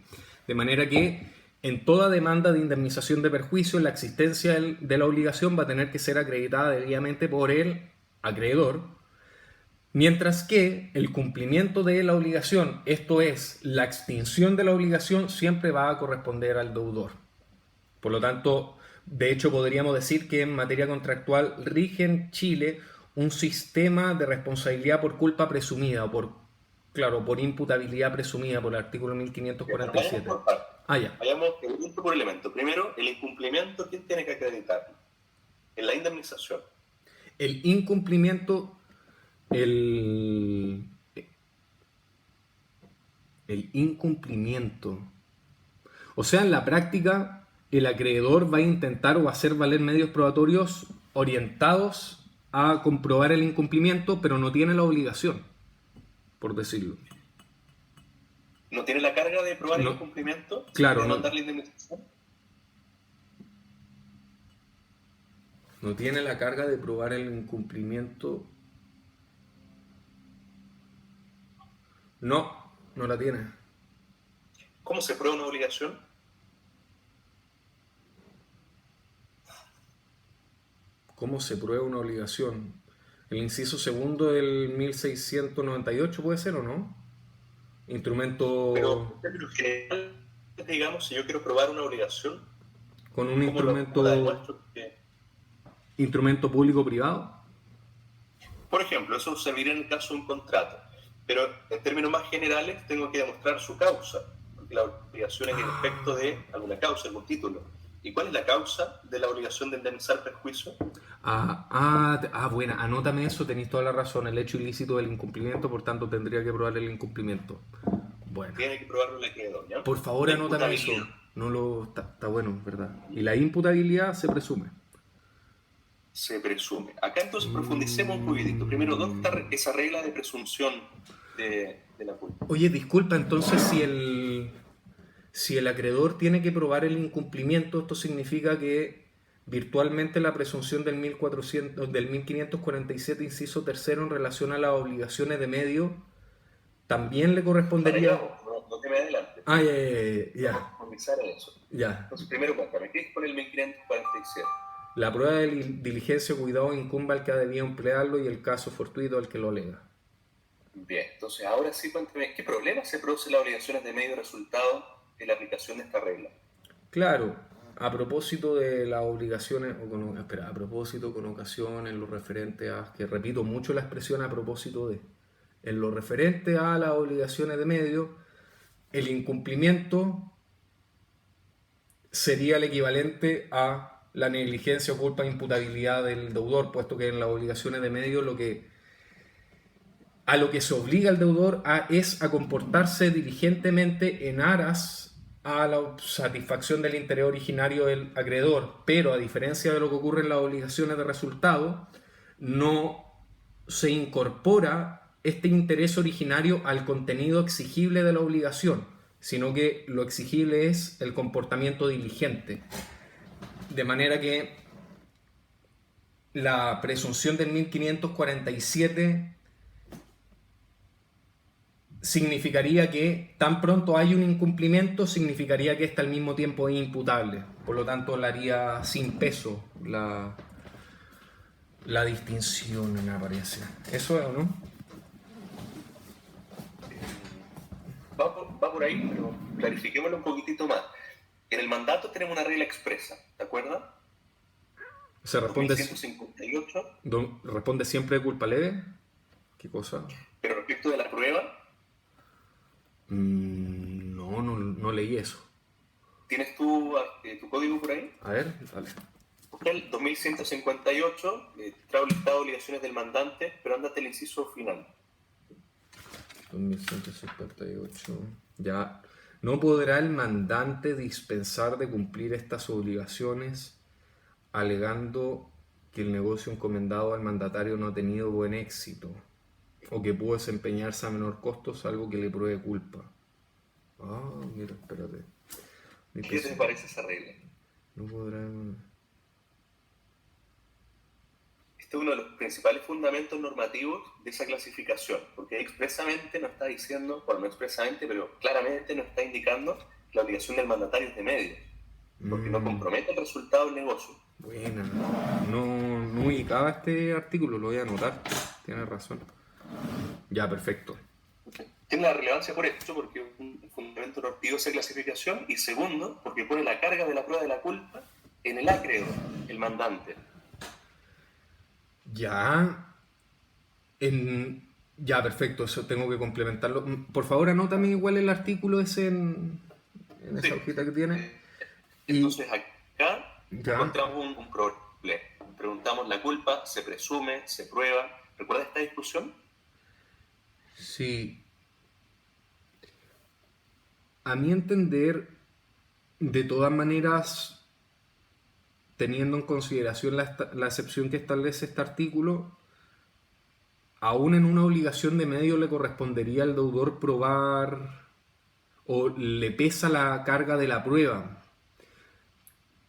De manera que en toda demanda de indemnización de perjuicio, la existencia de la obligación va a tener que ser acreditada debidamente por el acreedor, mientras que el cumplimiento de la obligación, esto es, la extinción de la obligación, siempre va a corresponder al deudor. Por lo tanto, de hecho podríamos decir que en materia contractual rige en Chile un sistema de responsabilidad por culpa presumida, o por imputabilidad presumida, por el artículo 1547. Vayamos elemento por elemento. Primero, el incumplimiento, ¿quién tiene que acreditarlo? En la indemnización. El incumplimiento, el incumplimiento. O sea, en la práctica, el acreedor va a intentar o hacer valer medios probatorios orientados a comprobar el incumplimiento, pero no tiene la obligación, por decirlo. ¿No tiene la carga de probar el incumplimiento? Claro, ¿De mandar la indemnización? No tiene la carga de probar el incumplimiento. No la tiene. ¿Cómo se prueba una obligación? ¿Cómo se prueba una obligación? El inciso segundo del 1698 puede ser, ¿o no? Instrumento... Pero en general, digamos, si yo quiero probar una obligación... Con un instrumento público-privado. Por ejemplo, eso serviría en el caso de un contrato. Pero en términos más generales tengo que demostrar su causa, porque la obligación es el efecto de alguna causa, algún título. ¿Y cuál es la causa de la obligación de indemnizar perjuicio? Bueno, anótame eso, tenéis toda la razón. El hecho ilícito del incumplimiento, por tanto, tendría que probar el incumplimiento. Bueno. Tiene que probarlo el acreedor, ¿ya? Por favor, anótame eso. Está bueno, ¿verdad? Y la imputabilidad se presume. Se presume. Acá entonces profundicemos un poquitito. Primero, ¿dónde está esa regla de presunción de la culpa? Oye, disculpa, entonces si el acreedor tiene que probar el incumplimiento, esto significa que virtualmente la presunción del 1547, inciso tercero, en relación a las obligaciones de medio, también le correspondería... No te me adelantes. Ya. Vamos a comenzar en eso. Ya. Entonces, primero, cuéntame, ¿qué es por el 1547? La prueba de diligencia o cuidado incumbe al que ha debido emplearlo y el caso fortuito al que lo alega. Bien, entonces ahora sí cuéntame, ¿qué problema se producen las obligaciones de medio resultado en la aplicación de esta regla? Claro, a propósito de las obligaciones, a propósito con ocasión en lo referente a, que repito mucho la expresión a propósito de, en lo referente a las obligaciones de medio, el incumplimiento sería el equivalente a la negligencia o culpa de imputabilidad del deudor, puesto que en las obligaciones de medio a lo que se obliga al deudor es a comportarse diligentemente en aras a la satisfacción del interés originario del acreedor, pero a diferencia de lo que ocurre en las obligaciones de resultado, no se incorpora este interés originario al contenido exigible de la obligación, sino que lo exigible es el comportamiento diligente. De manera que la presunción del 1547 significaría que tan pronto hay un incumplimiento, significaría que éste al mismo tiempo es imputable. Por lo tanto, le haría sin peso la distinción en la apariencia. ¿Eso es o no? Va por ahí, pero clarifiquémoslo un poquitito más. En el mandato tenemos una regla expresa, ¿te acuerdas? Se responde, 2158. ¿Responde siempre de culpa leve? ¿Qué cosa? Pero respecto de la prueba... No leí eso. ¿Tienes tu código por ahí? A ver, dale. El 2158 trae un listado de obligaciones del mandante, pero ándate el inciso final. 2158. Ya. No podrá el mandante dispensar de cumplir estas obligaciones alegando que el negocio encomendado al mandatario no ha tenido buen éxito o que pudo desempeñarse a menor costo, salvo que le pruebe culpa. Ah, mira, espérate. ¿Qué te parece esa regla? No podrá... Este es uno de los principales fundamentos normativos de esa clasificación, porque expresamente nos está diciendo, bueno, no expresamente, pero claramente nos está indicando que la obligación del mandatario es de medios, porque no compromete el resultado del negocio. Buena, no ubicaba este artículo, lo voy a anotar, tienes razón. Ya, perfecto. Tiene la relevancia por esto, porque es un fundamento normativo de esa clasificación, y segundo, porque pone la carga de la prueba de la culpa en el acreedor, el mandante. Ya, ya, perfecto, eso tengo que complementarlo. Por favor, anótame igual el artículo ese en esa hojita que tiene. Entonces acá encontramos un problema. Preguntamos la culpa, se presume, se prueba. ¿Recuerda esta discusión? Sí. A mi entender, de todas maneras, teniendo en consideración la excepción que establece este artículo, aún en una obligación de medio le correspondería al deudor probar o le pesa la carga de la prueba.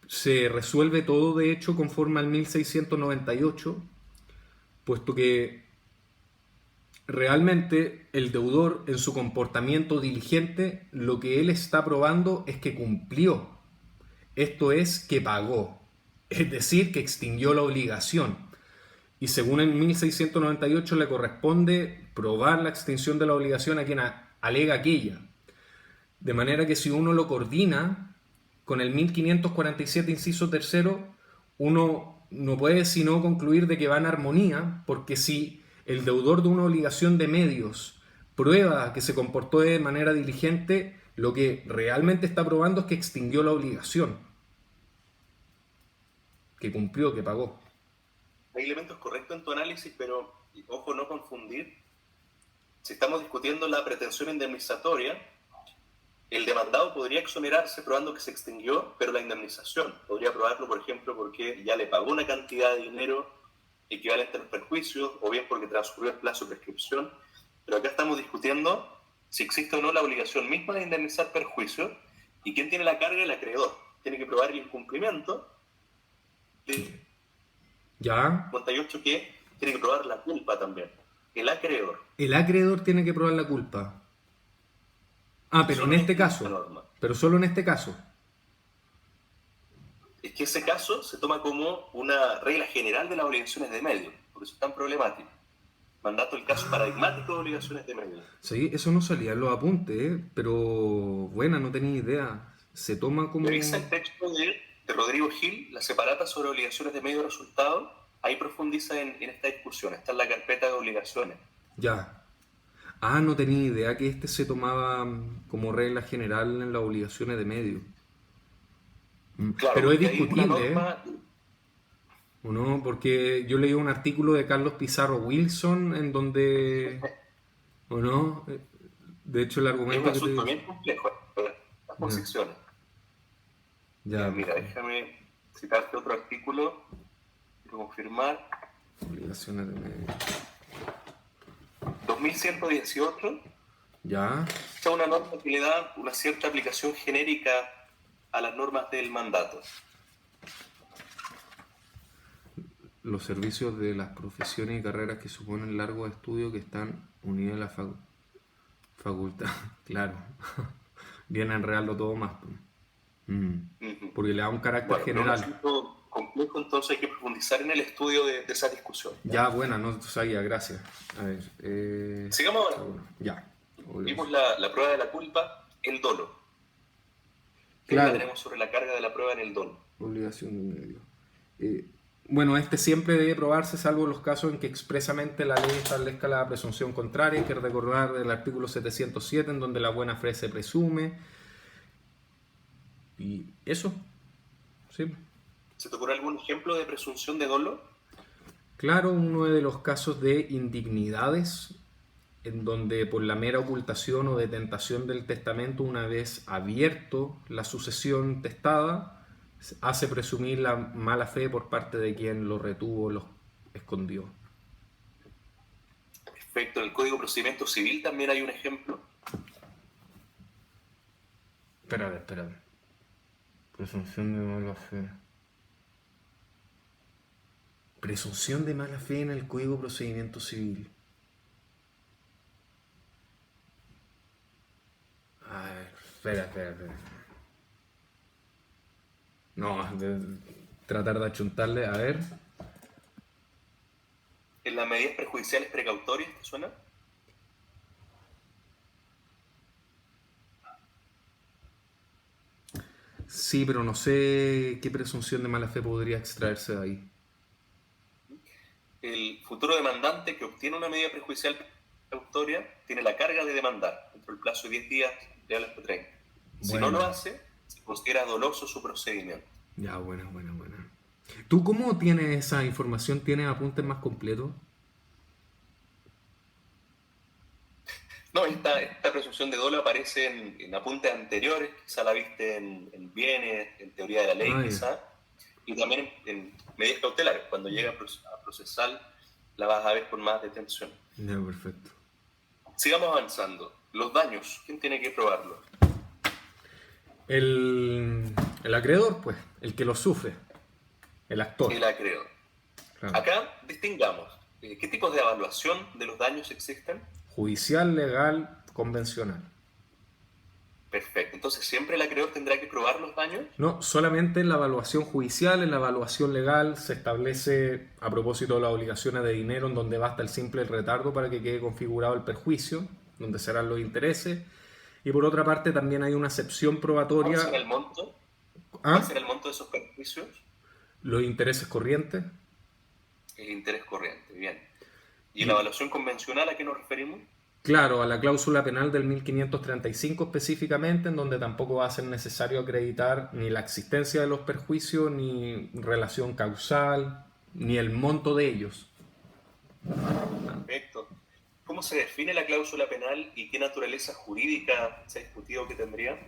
Se resuelve todo, de hecho, conforme al 1698, puesto que realmente el deudor en su comportamiento diligente lo que él está probando es que cumplió, esto es que pagó, es decir, que extinguió la obligación, y según el 1698 le corresponde probar la extinción de la obligación a quien alega aquella, de manera que si uno lo coordina con el 1547 inciso tercero, uno no puede sino concluir de que va en armonía, porque si el deudor de una obligación de medios prueba que se comportó de manera diligente, lo que realmente está probando es que extinguió la obligación, que cumplió, que pagó. Hay elementos correctos en tu análisis, pero ojo, no confundir. Si estamos discutiendo la pretensión indemnizatoria, el demandado podría exonerarse probando que se extinguió, pero la indemnización podría probarlo, por ejemplo, porque ya le pagó una cantidad de dinero equivalente a los perjuicios, o bien porque transcurrió el plazo de prescripción. Pero acá estamos discutiendo si existe o no la obligación misma de indemnizar perjuicios, y quién tiene la carga, el acreedor. Tiene que probar el incumplimiento de ¿Ya? 58, que tiene que probar la culpa también. El acreedor. El acreedor tiene que probar la culpa. Ah, pero en este caso. Pero solo en este caso. Es que ese caso se toma como una regla general de las obligaciones de medio, por eso es tan problemático. Mandato el caso paradigmático de obligaciones de medio. Sí, eso no salía en los apuntes, pero buena, no tenía idea. Se toma como... Revisa el texto de Rodrigo Gil, La separata sobre obligaciones de medio resultado, ahí profundiza en esta discusión, está en la carpeta de obligaciones. Ya. Ah, no tenía idea que este se tomaba como regla general en las obligaciones de medio. Claro, Pero es porque hay una discutible, ¿eh? norma... ¿O no? Porque yo leí un artículo de Carlos Pizarro Wilson en donde... ¿O no? De hecho, el Es un argumento que te... asunto bien complejo, las Ya, posiciones. ya, Mira, perfecto. déjame citarte otro artículo, quiero confirmar. Obligaciones de medio. 2118, Ya. esta es una norma que le da una cierta aplicación genérica a las normas del mandato. Los servicios de las profesiones y carreras que suponen largo estudio que están unidos a la facultad. Claro. Viene a enredarlo todo más. Pues. Ujú. Porque le da un carácter Bueno, pero es un general. asunto complejo, entonces hay que profundizar en el estudio de esa discusión. Ya, buena, no sabía, gracias. A ver. Sigamos ahora. Bueno, ya. Vimos la prueba de la culpa, el dolo. ¿Qué Claro. tenemos sobre la carga de la prueba en el dolo? Obligación de medio. Bueno, este siempre debe probarse, salvo los casos en que expresamente la ley establezca la presunción contraria. Hay que recordar el artículo 707, en donde la buena fe se presume. Y eso, sí. ¿Se te ocurre algún ejemplo de presunción de dolo? Claro, uno de los casos de indignidades, en donde por la mera ocultación o detentación del testamento, una vez abierto la sucesión testada, hace presumir la mala fe por parte de quien lo retuvo o lo escondió. Perfecto, en el Código de Procedimiento Civil también hay un ejemplo. Espérate. Presunción de mala fe. Presunción de mala fe en el Código de Procedimiento Civil. A ver, espera. No, tratar de achuntarle, a ver. En las medidas perjudiciales precautorias, ¿te suena? Sí, pero no sé qué presunción de mala fe podría extraerse de ahí. El futuro demandante que obtiene una medida perjudicial precautoria tiene la carga de demandar dentro del plazo de 10 días de al 30. Si Bueno. no lo hace, se considera doloso su procedimiento. Ya, buena. ¿Tú cómo tienes esa información? ¿Tienes apuntes más completos? No, esta presunción de dolo aparece en apuntes anteriores, quizá la viste en bienes, en teoría de la ley, quizá, y también en medidas cautelares. Cuando llega a procesal, la vas a ver con más detención. Ya, perfecto. Sigamos avanzando. Los daños, ¿quién tiene que probarlos? El acreedor, pues, el que lo sufre, el actor. El acreedor. Claro. Acá distingamos. ¿Qué tipos de evaluación de los daños existen? Judicial, legal, convencional. Perfecto. Entonces, ¿siempre el acreedor tendrá que probar los daños? No, solamente en la evaluación judicial, en la evaluación legal se establece, a propósito de las obligaciones de dinero, en donde basta el simple retardo para que quede configurado el perjuicio, donde serán los intereses. Y por otra parte también hay una excepción probatoria. ¿Cuál será el monto? ¿Ah? ¿Cuál será el monto de esos perjuicios? Los intereses corrientes. El interés corriente, bien. ¿Y la evaluación convencional a qué nos referimos? Claro, a la cláusula penal del 1535 específicamente, en donde tampoco va a ser necesario acreditar ni la existencia de los perjuicios, ni relación causal, ni el monto de ellos. Perfecto. ¿Cómo se define la cláusula penal y qué naturaleza jurídica se ha discutido que tendría?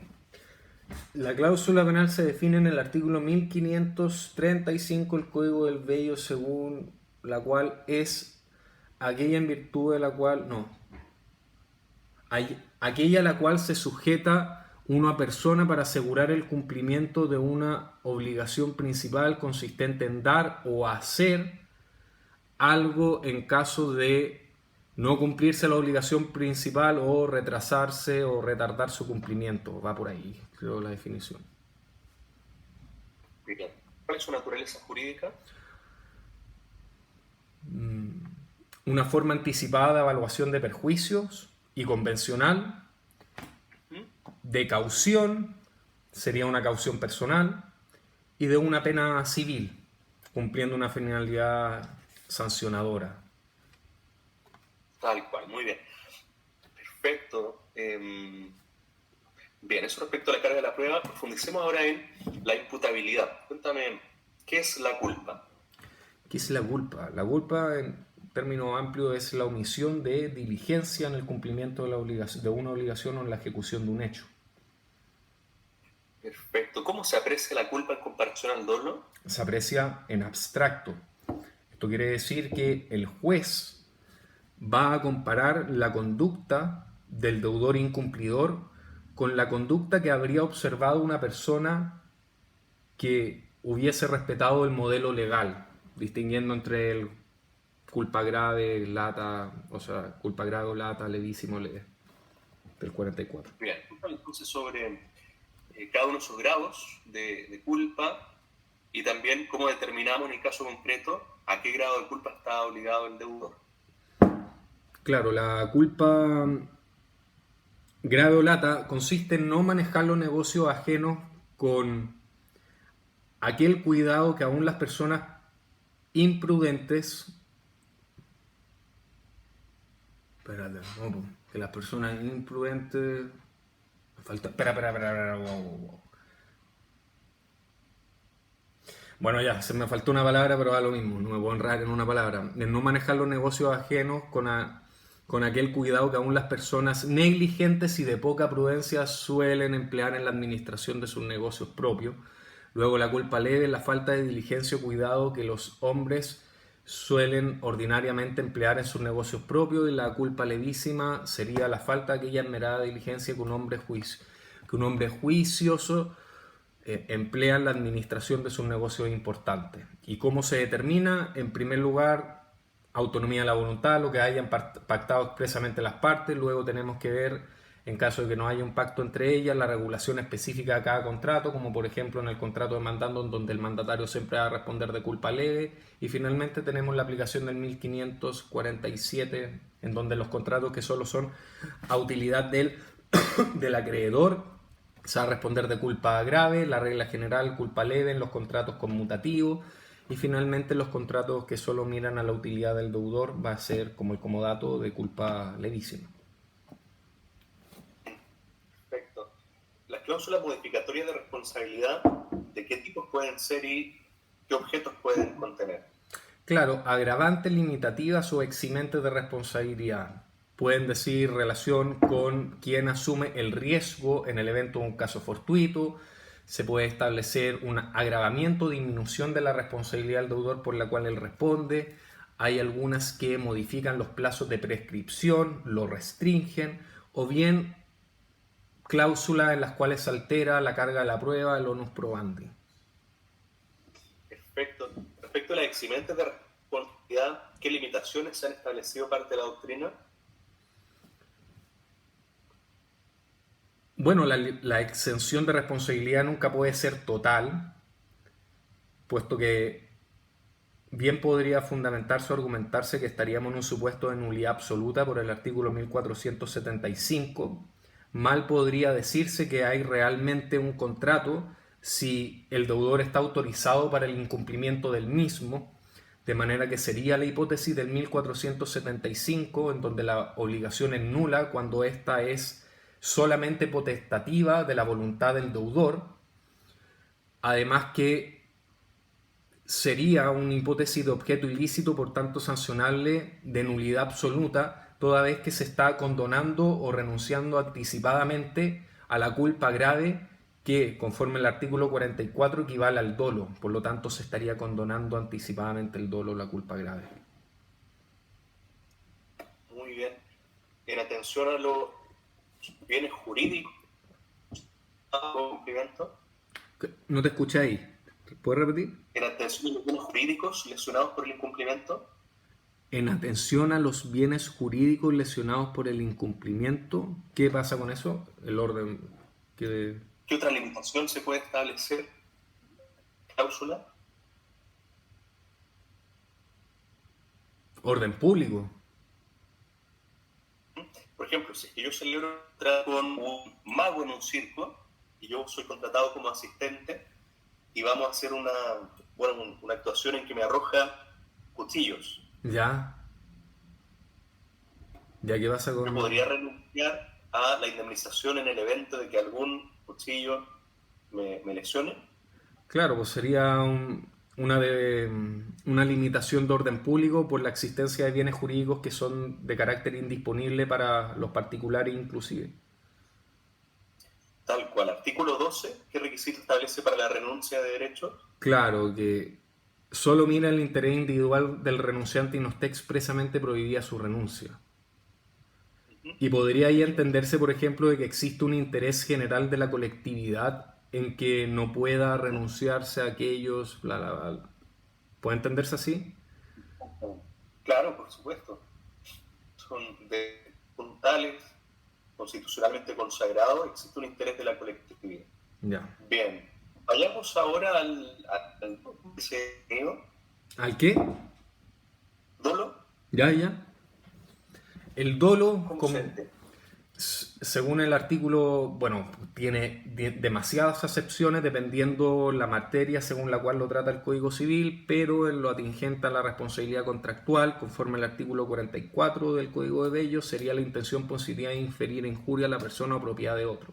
La cláusula penal se define en el artículo 1535 del Código del Bello, según la cual es aquella en virtud de la cual, aquella a la cual se sujeta una persona para asegurar el cumplimiento de una obligación principal consistente en dar o hacer algo en caso de no cumplirse la obligación principal o retrasarse o retardar su cumplimiento. Va por ahí, creo, la definición. Bien. ¿Cuál es su naturaleza jurídica? Una forma anticipada de evaluación de perjuicios y convencional. De caución, sería una caución personal. y de una pena civil, cumpliendo una finalidad sancionadora. Tal cual, muy bien. Perfecto. Bien, eso respecto a la carga de la prueba. Profundicemos ahora en la imputabilidad. Cuéntame, ¿qué es la culpa? ¿Qué es la culpa? La culpa, en términos amplios, es la omisión de diligencia en el cumplimiento de una obligación o en la ejecución de un hecho. Perfecto. ¿Cómo se aprecia la culpa en comparación al dolo? Se aprecia en abstracto. Esto quiere decir que el juez va a comparar la conducta del deudor incumplidor con la conducta que habría observado una persona que hubiese respetado el modelo legal, distinguiendo entre el culpa grave, lata, o sea, culpa grave o lata, levísimo, leve, del 44. Bien, cuéntame entonces sobre cada uno de esos grados de culpa y también cómo determinamos en el caso concreto a qué grado de culpa está obligado el deudor. Claro, la culpa grave o lata consiste en no manejar los negocios ajenos con aquel cuidado que aún las personas imprudentes. Espérate, no, po, que las personas imprudentes. Me falta. Espera, wow. Bueno, ya, se me faltó una palabra, pero va lo mismo, no me puedo enredar en una palabra. En no manejar los negocios ajenos con aquel cuidado que aún las personas negligentes y de poca prudencia suelen emplear en la administración de sus negocios propios. Luego la culpa leve es la falta de diligencia o cuidado que los hombres suelen ordinariamente emplear en sus negocios propios, y la culpa levísima sería la falta de aquella esmerada diligencia que un hombre juicioso emplea en la administración de sus negocios importantes. ¿Y cómo se determina? En primer lugar, autonomía de la voluntad, lo que hayan pactado expresamente las partes. Luego tenemos que ver, en caso de que no haya un pacto entre ellas, la regulación específica de cada contrato, como por ejemplo en el contrato de mandando, en donde el mandatario siempre va a responder de culpa leve. Y finalmente tenemos la aplicación del 1547, en donde los contratos que solo son a utilidad del acreedor se va a responder de culpa grave, la regla general culpa leve en los contratos conmutativos, y finalmente los contratos que solo miran a la utilidad del deudor va a ser como el comodato de culpa levísima. Perfecto. Las cláusulas modificatorias de responsabilidad, ¿de qué tipos pueden ser y qué objetos pueden contener? Claro, agravantes limitativas o eximentes de responsabilidad. Pueden decir relación con quien asume el riesgo en el evento de un caso fortuito. Se puede establecer un agravamiento o disminución de la responsabilidad del deudor por la cual él responde. Hay algunas que modifican los plazos de prescripción, lo restringen, o bien cláusulas en las cuales se altera la carga de la prueba, el onus probandi. Perfecto. Respecto a las eximentes de responsabilidad, ¿qué limitaciones se han establecido parte de la doctrina? Bueno, la exención de responsabilidad nunca puede ser total, puesto que bien podría fundamentarse o argumentarse que estaríamos en un supuesto de nulidad absoluta por el artículo 1475. Mal podría decirse que hay realmente un contrato si el deudor está autorizado para el incumplimiento del mismo, de manera que sería la hipótesis del 1475, en donde la obligación es nula cuando ésta es solamente potestativa de la voluntad del deudor. Además que sería una hipótesis de objeto ilícito, por tanto sancionable de nulidad absoluta, toda vez que se está condonando o renunciando anticipadamente a la culpa grave que, conforme al artículo 44, equivale al dolo. Por lo tanto, se estaría condonando anticipadamente el dolo o la culpa grave. Muy bien. En atención a los bienes jurídicos, cumplimiento. No te escuché ahí. ¿Puedes repetir? En atención a los bienes jurídicos lesionados por el incumplimiento. En atención a los bienes jurídicos lesionados por el incumplimiento, ¿qué pasa con eso? El orden que... ¿Qué otra limitación se puede establecer? ¿Cláusula? Orden público. Por ejemplo, si yo celebro un trato con un mago en un circo y yo soy contratado como asistente, y vamos a hacer una actuación en que me arroja cuchillos. Ya. ¿Ya qué pasa Yo con...? podría renunciar a la indemnización en el evento de que algún cuchillo me lesione. Claro, pues sería una limitación de orden público por la existencia de bienes jurídicos que son de carácter indisponible para los particulares inclusive. Tal cual. Artículo 12, ¿qué requisito establece para la renuncia de derechos? Claro que solo mira el interés individual del renunciante y no está expresamente prohibida su renuncia. Y podría ahí entenderse, por ejemplo, de que existe un interés general de la colectividad en que no pueda renunciarse a aquellos, bla, bla, bla. ¿Puede entenderse así? Claro, por supuesto. Son tales, constitucionalmente consagrados, existe un interés de la colectividad. Ya. Bien, vayamos ahora al ¿Al qué? dolo. Ya, ya. El dolo, ¿Cómo como, se entiende? según el artículo, bueno, tiene demasiadas acepciones dependiendo la materia según la cual lo trata el Código Civil, pero en lo atingente a la responsabilidad contractual, conforme al artículo 44 del Código de Bello, sería la intención positiva de inferir injuria a la persona o propiedad de otro.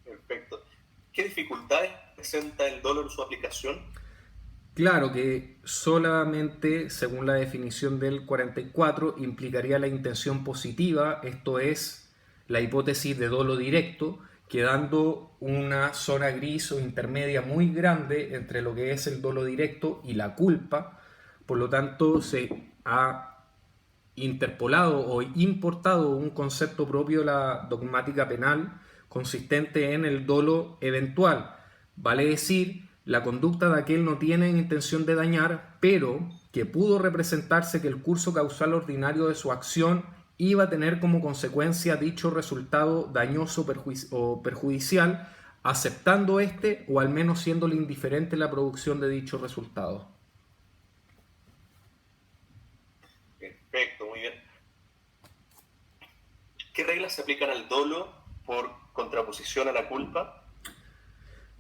Perfecto. ¿Qué dificultades presenta el dolo en su aplicación? Claro que solamente, según la definición del 44, implicaría la intención positiva, esto es, la hipótesis de dolo directo, quedando una zona gris o intermedia muy grande entre lo que es el dolo directo y la culpa. Por lo tanto, se ha interpolado o importado un concepto propio de la dogmática penal consistente en el dolo eventual. Vale decir, la conducta de aquel no tiene intención de dañar, pero que pudo representarse que el curso causal ordinario de su acción iba a tener como consecuencia dicho resultado dañoso o perjudicial, aceptando este o al menos siéndole indiferente la producción de dicho resultado. Perfecto, muy bien. ¿Qué reglas se aplican al dolo por contraposición a la culpa?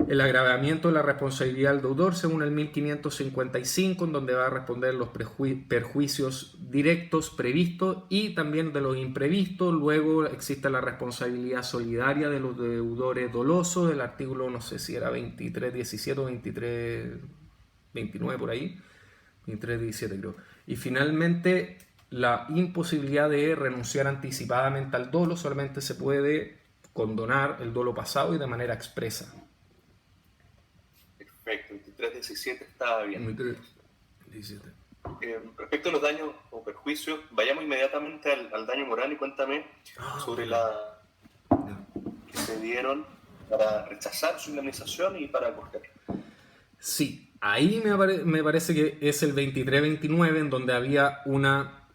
El agravamiento de la responsabilidad del deudor según el 1555, en donde va a responder los perjuicios directos previstos y también de los imprevistos. Luego existe la responsabilidad solidaria de los deudores dolosos, del artículo no sé si era 23.17 o 23.29 por ahí, 23.17 creo. Y finalmente la imposibilidad de renunciar anticipadamente al dolo, solamente se puede condonar el dolo pasado y de manera expresa. Perfecto, 23.17 está bien. 17. Respecto a los daños o perjuicios, vayamos inmediatamente al daño moral y cuéntame sobre la que se dieron para rechazar su indemnización y para acoger. Sí, ahí me parece que es el 23-29 en donde había una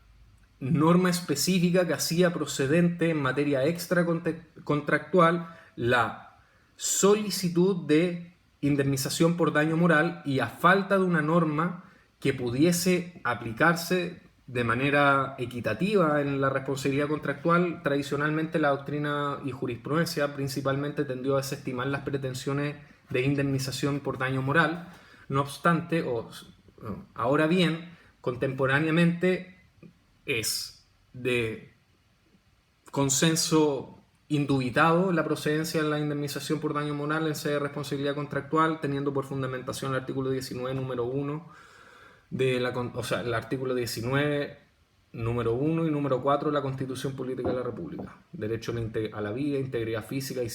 norma específica que hacía procedente en materia extra contractual la solicitud de indemnización por daño moral, y a falta de una norma que pudiese aplicarse de manera equitativa en la responsabilidad contractual, tradicionalmente la doctrina y jurisprudencia principalmente tendió a desestimar las pretensiones de indemnización por daño moral. No obstante, ahora bien, contemporáneamente es de consenso indubitado la procedencia de la indemnización por daño moral en sede de responsabilidad contractual, teniendo por fundamentación el artículo 19, número 1, el artículo 19, número 1 y número 4 de la Constitución Política de la República. Derecho a la vida, integridad física y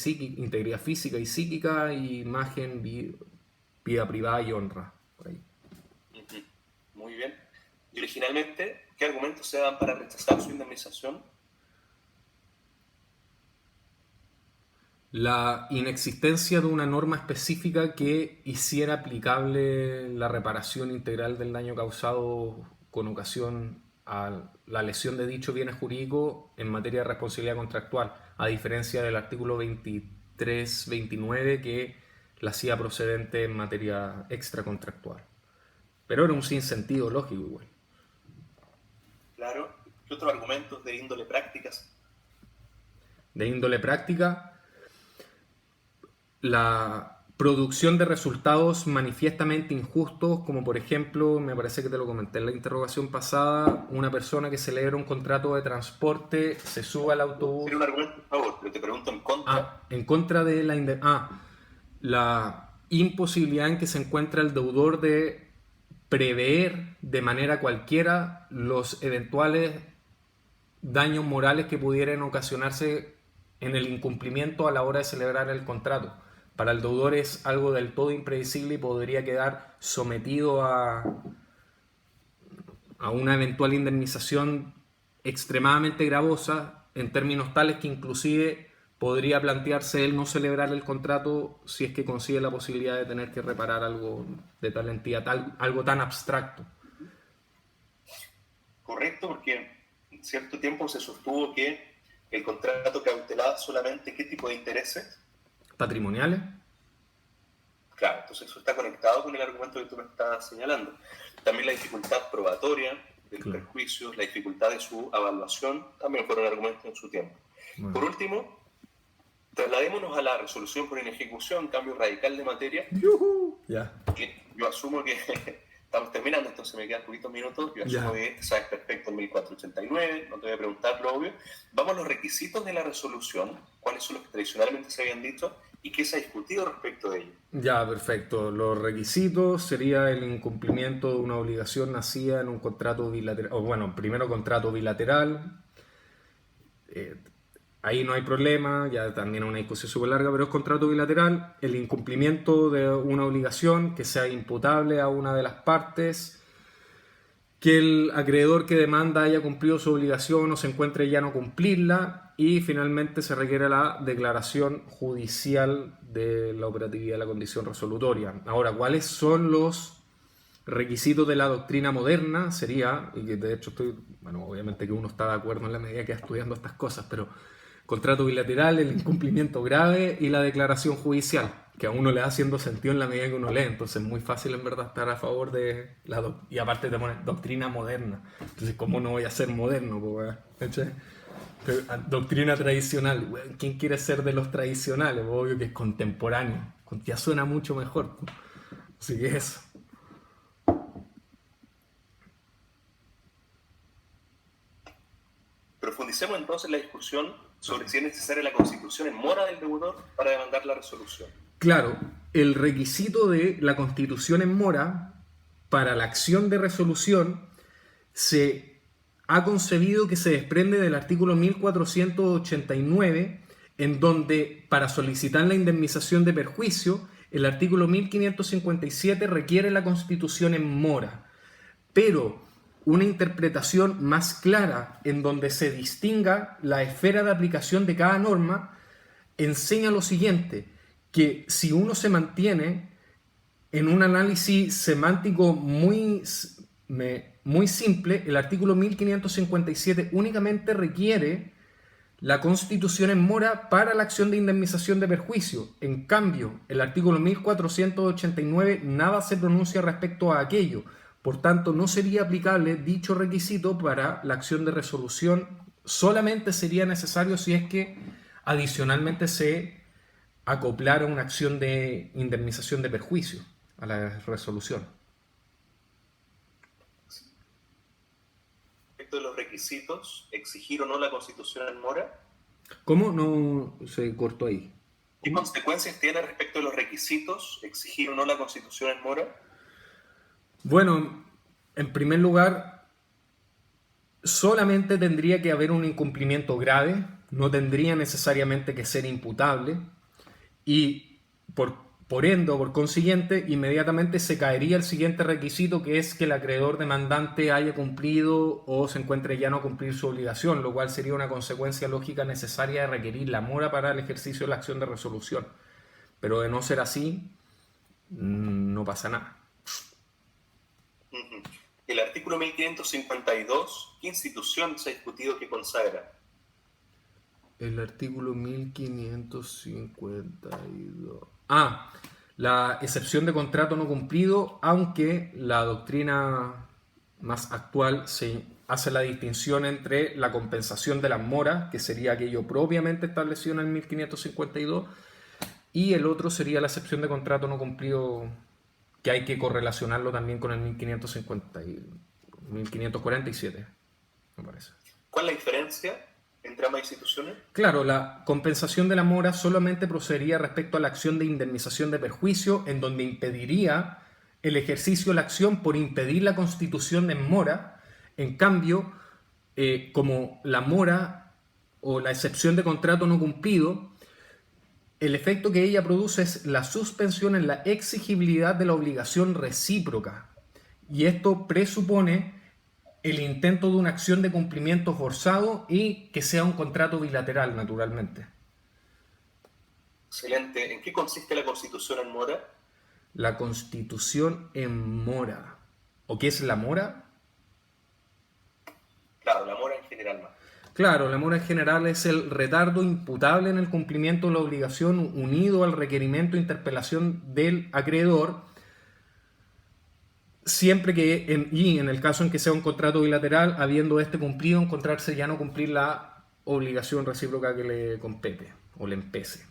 psíquica, imagen, vida privada y honra. Por ahí. Muy bien. Y originalmente, ¿qué argumentos se dan para rechazar su indemnización? La inexistencia de una norma específica que hiciera aplicable la reparación integral del daño causado con ocasión a la lesión de dicho bien jurídico en materia de responsabilidad contractual, a diferencia del artículo 23-29 que la hacía procedente en materia extracontractual. Pero era un sinsentido lógico igual. Claro. ¿Qué otros argumentos de índole prácticas? De índole práctica, la producción de resultados manifiestamente injustos, como por ejemplo, me parece que te lo comenté en la interrogación pasada, una persona que celebra un contrato de transporte, se sube al autobús... Sería un argumento, por favor, pero te pregunto en contra. En contra de la imposibilidad en que se encuentra el deudor de prever de manera cualquiera los eventuales daños morales que pudieran ocasionarse en el incumplimiento a la hora de celebrar el contrato. Para el deudor es algo del todo impredecible y podría quedar sometido a una eventual indemnización extremadamente gravosa, en términos tales que inclusive podría plantearse el no celebrar el contrato si es que consigue la posibilidad de tener que reparar algo de tal entidad, algo tan abstracto. Correcto, porque en cierto tiempo se sostuvo que el contrato cautelaba solamente qué tipo de intereses. ¿Patrimoniales? Claro, entonces eso está conectado con el argumento que tú me estás señalando. También la dificultad probatoria del perjuicio, la dificultad de su evaluación, también fueron argumentos en su tiempo. Bueno. Por último, trasladémonos a la resolución por inejecución, cambio radical de materia. Ya. Que yo asumo que estamos terminando, entonces me quedan poquitos minutos. Yo asumo que sabes perfecto el 1489, no te voy a preguntar lo obvio. Vamos a los requisitos de la resolución, cuáles son los que tradicionalmente se habían dicho y qué se ha discutido respecto de ello. Ya, perfecto. Los requisitos sería el incumplimiento de una obligación nacida en un contrato bilateral, o bueno, primero contrato bilateral. Ahí no hay problema, ya también es una discusión súper larga, pero es contrato bilateral, el incumplimiento de una obligación que sea imputable a una de las partes, que el acreedor que demanda haya cumplido su obligación o se encuentre ya no cumplirla, y finalmente se requiere la declaración judicial de la operatividad de la condición resolutoria. Ahora, ¿cuáles son los requisitos de la doctrina moderna? Sería, y que de hecho obviamente que uno está de acuerdo en la medida que va estudiando estas cosas, pero contrato bilateral, el incumplimiento grave y la declaración judicial, que a uno le va haciendo sentido en la medida que uno lee. Entonces es muy fácil en verdad estar a favor de y aparte te pone doctrina moderna. Entonces, ¿cómo no voy a ser moderno? Doctrina tradicional. ¿Quién quiere ser de los tradicionales? Obvio que es contemporáneo. Ya suena mucho mejor. Así que eso. Profundicemos entonces la discusión sobre si es necesaria la constitución en mora del deudor para demandar la resolución. Claro, el requisito de la constitución en mora para la acción de resolución se ha concebido que se desprende del artículo 1489, en donde para solicitar la indemnización de perjuicio, el artículo 1557 requiere la constitución en mora, pero una interpretación más clara en donde se distinga la esfera de aplicación de cada norma enseña lo siguiente, que si uno se mantiene en un análisis semántico muy simple, el artículo 1557 únicamente requiere la constitución en mora para la acción de indemnización de perjuicio. En cambio, el artículo 1489 nada se pronuncia respecto a aquello. Por tanto, no sería aplicable dicho requisito para la acción de resolución. Solamente sería necesario si es que adicionalmente se acoplara una acción de indemnización de perjuicio a la resolución. Respecto de los requisitos, exigir o no la constitución en mora. ¿Cómo? No se cortó ahí. ¿Qué consecuencias tiene respecto de los requisitos, exigir o no la constitución en mora? Bueno, en primer lugar, solamente tendría que haber un incumplimiento grave, no tendría necesariamente que ser imputable, y por ende o por consiguiente, inmediatamente se caería el siguiente requisito, que es que el acreedor demandante haya cumplido o se encuentre ya no cumplir su obligación, lo cual sería una consecuencia lógica necesaria de requerir la mora para el ejercicio de la acción de resolución. Pero de no ser así, no pasa nada. El artículo 1552, ¿qué institución se ha discutido que consagra? El artículo 1552. La excepción de contrato no cumplido, aunque la doctrina más actual se hace la distinción entre la compensación de las moras, que sería aquello propiamente establecido en el 1552, Y el otro sería la excepción de contrato no cumplido, que hay que correlacionarlo también con el 1550 y 1547, me parece. ¿Cuál es la diferencia entre ambas instituciones? Claro, la compensación de la mora solamente procedería respecto a la acción de indemnización de perjuicio, en donde impediría el ejercicio de la acción por impedir la constitución de mora. En cambio, como la mora o la excepción de contrato no cumplido, el efecto que ella produce es la suspensión en la exigibilidad de la obligación recíproca. Y esto presupone el intento de una acción de cumplimiento forzado y que sea un contrato bilateral, naturalmente. Excelente. ¿En qué consiste la Constitución en mora? La Constitución en mora. ¿O qué es la mora? Claro, la mora en general más. Claro, la mora en general es el retardo imputable en el cumplimiento de la obligación unido al requerimiento de interpelación del acreedor, siempre que, y en el caso en que sea un contrato bilateral, habiendo este cumplido, encontrarse ya no cumplir la obligación recíproca que le compete o le empece.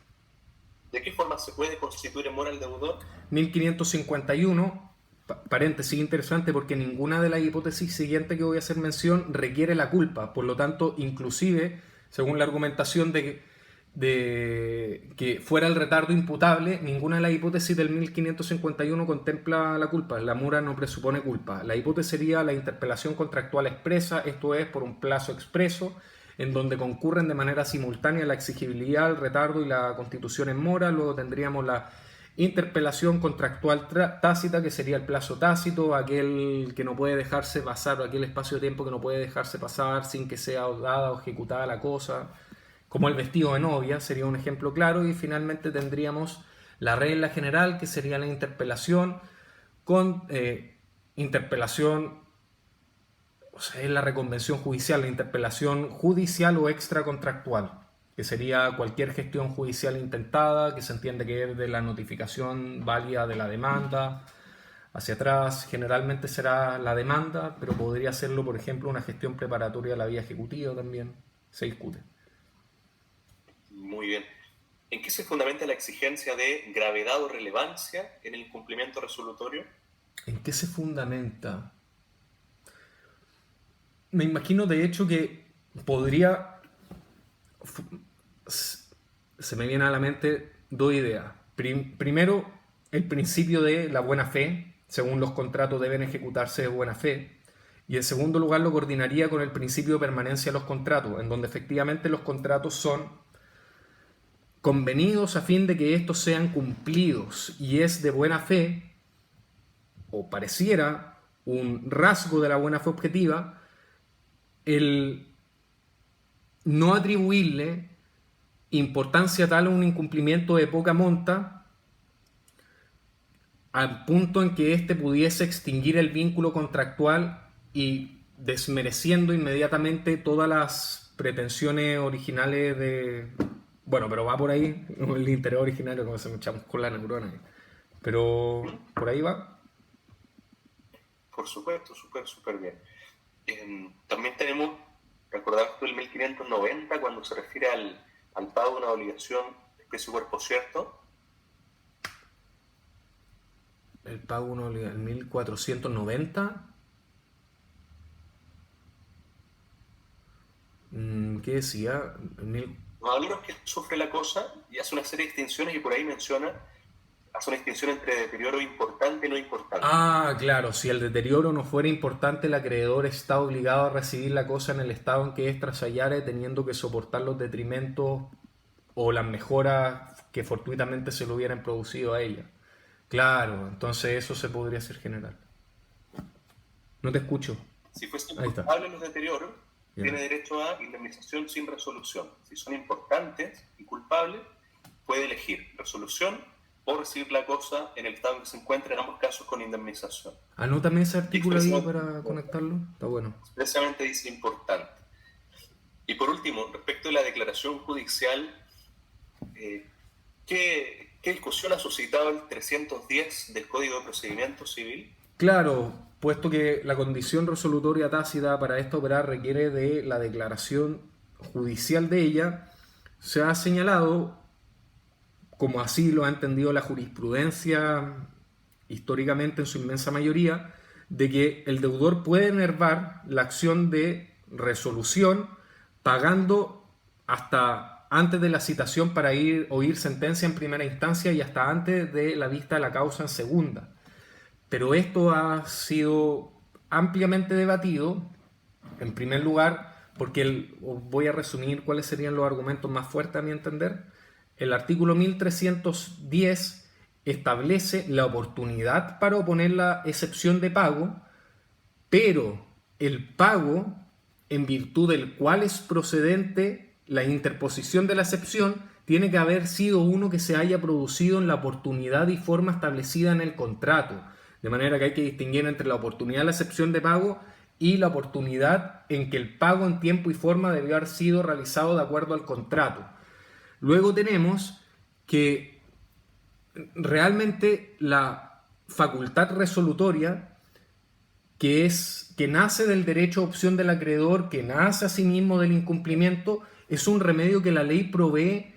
¿De qué forma se puede constituir en mora el deudor? 1551, paréntesis interesante porque ninguna de las hipótesis siguientes que voy a hacer mención requiere la culpa, por lo tanto, inclusive, según la argumentación de que fuera el retardo imputable, ninguna de las hipótesis del 1551 contempla la culpa. La mora no presupone culpa. La hipótesis sería la interpelación contractual expresa, esto es, por un plazo expreso, en donde concurren de manera simultánea la exigibilidad, el retardo y la constitución en mora. Luego tendríamos la interpelación contractual tácita, que sería el plazo tácito, aquel que no puede dejarse pasar, aquel espacio de tiempo que no puede dejarse pasar sin que sea dada o ejecutada la cosa, como el vestido de novia, sería un ejemplo claro. Y finalmente tendríamos la regla general, que sería la interpelación con interpelación, o sea, es la reconvención judicial, la interpelación judicial o extracontractual, que sería cualquier gestión judicial intentada, que se entiende que es de la notificación válida de la demanda hacia atrás. Generalmente será la demanda, pero podría serlo, por ejemplo, una gestión preparatoria a la vía ejecutiva también, se discute. Muy bien. ¿En qué se fundamenta la exigencia de gravedad o relevancia en el cumplimiento resolutorio? ¿En qué se fundamenta? Me imagino de hecho que podría... Se me viene a la mente dos ideas. Primero, el principio de la buena fe. Según los contratos deben ejecutarse de buena fe. Y en segundo lugar lo coordinaría con el principio de permanencia de los contratos, en donde efectivamente los contratos son convenidos a fin de que estos sean cumplidos. Y es de buena fe, o pareciera un rasgo de la buena fe objetiva, el no atribuirle importancia tal a un incumplimiento de poca monta al punto en que éste pudiese extinguir el vínculo contractual y desmereciendo inmediatamente todas las pretensiones originales de... Bueno, pero va por ahí el interés originario, como se me echamos con la neurona. Pero por ahí va. Por supuesto, súper bien. También tenemos, recordabas tú el 1590 cuando se refiere al pago de una obligación de especie cuerpo cierto. El pago de una obligación, 1490. ¿Qué decía? Valores que sufre la cosa y hace una serie de distinciones y por ahí menciona, hace una distinción entre deterioro importante y no importante. Ah, claro, si el deterioro no fuera importante, el acreedor está obligado a recibir la cosa en el estado en que es trasallare, teniendo que soportar los detrimentos o las mejoras que fortuitamente se le hubieran producido a ella. Claro, entonces eso se podría hacer general. No te escucho. Si fuesen Ahí está. culpables los deterioros, Ya. tiene derecho a indemnización sin resolución. Si son importantes y culpables, puede elegir resolución o recibir la cosa en el estado en que se encuentra, en ambos casos con indemnización. Anótame ese artículo ahí para conectarlo. Está bueno. Expresamente dice importante. Y por último, respecto a la declaración judicial, ¿qué discusión ha suscitado el 310 del Código de Procedimiento Civil? Claro, puesto que la condición resolutoria tácita para esta operar requiere de la declaración judicial de ella, se ha señalado como así lo ha entendido la jurisprudencia históricamente en su inmensa mayoría, de que el deudor puede enervar la acción de resolución pagando hasta antes de la citación para oír sentencia en primera instancia y hasta antes de la vista de la causa en segunda. Pero esto ha sido ampliamente debatido, en primer lugar, porque voy a resumir cuáles serían los argumentos más fuertes a mi entender. El artículo 1310 establece la oportunidad para oponer la excepción de pago, pero el pago en virtud del cual es procedente la interposición de la excepción tiene que haber sido uno que se haya producido en la oportunidad y forma establecida en el contrato. De manera que hay que distinguir entre la oportunidad de la excepción de pago y la oportunidad en que el pago en tiempo y forma debió haber sido realizado de acuerdo al contrato. Luego tenemos que realmente la facultad resolutoria, que nace del derecho a opción del acreedor, que nace asimismo del incumplimiento, es un remedio que la ley provee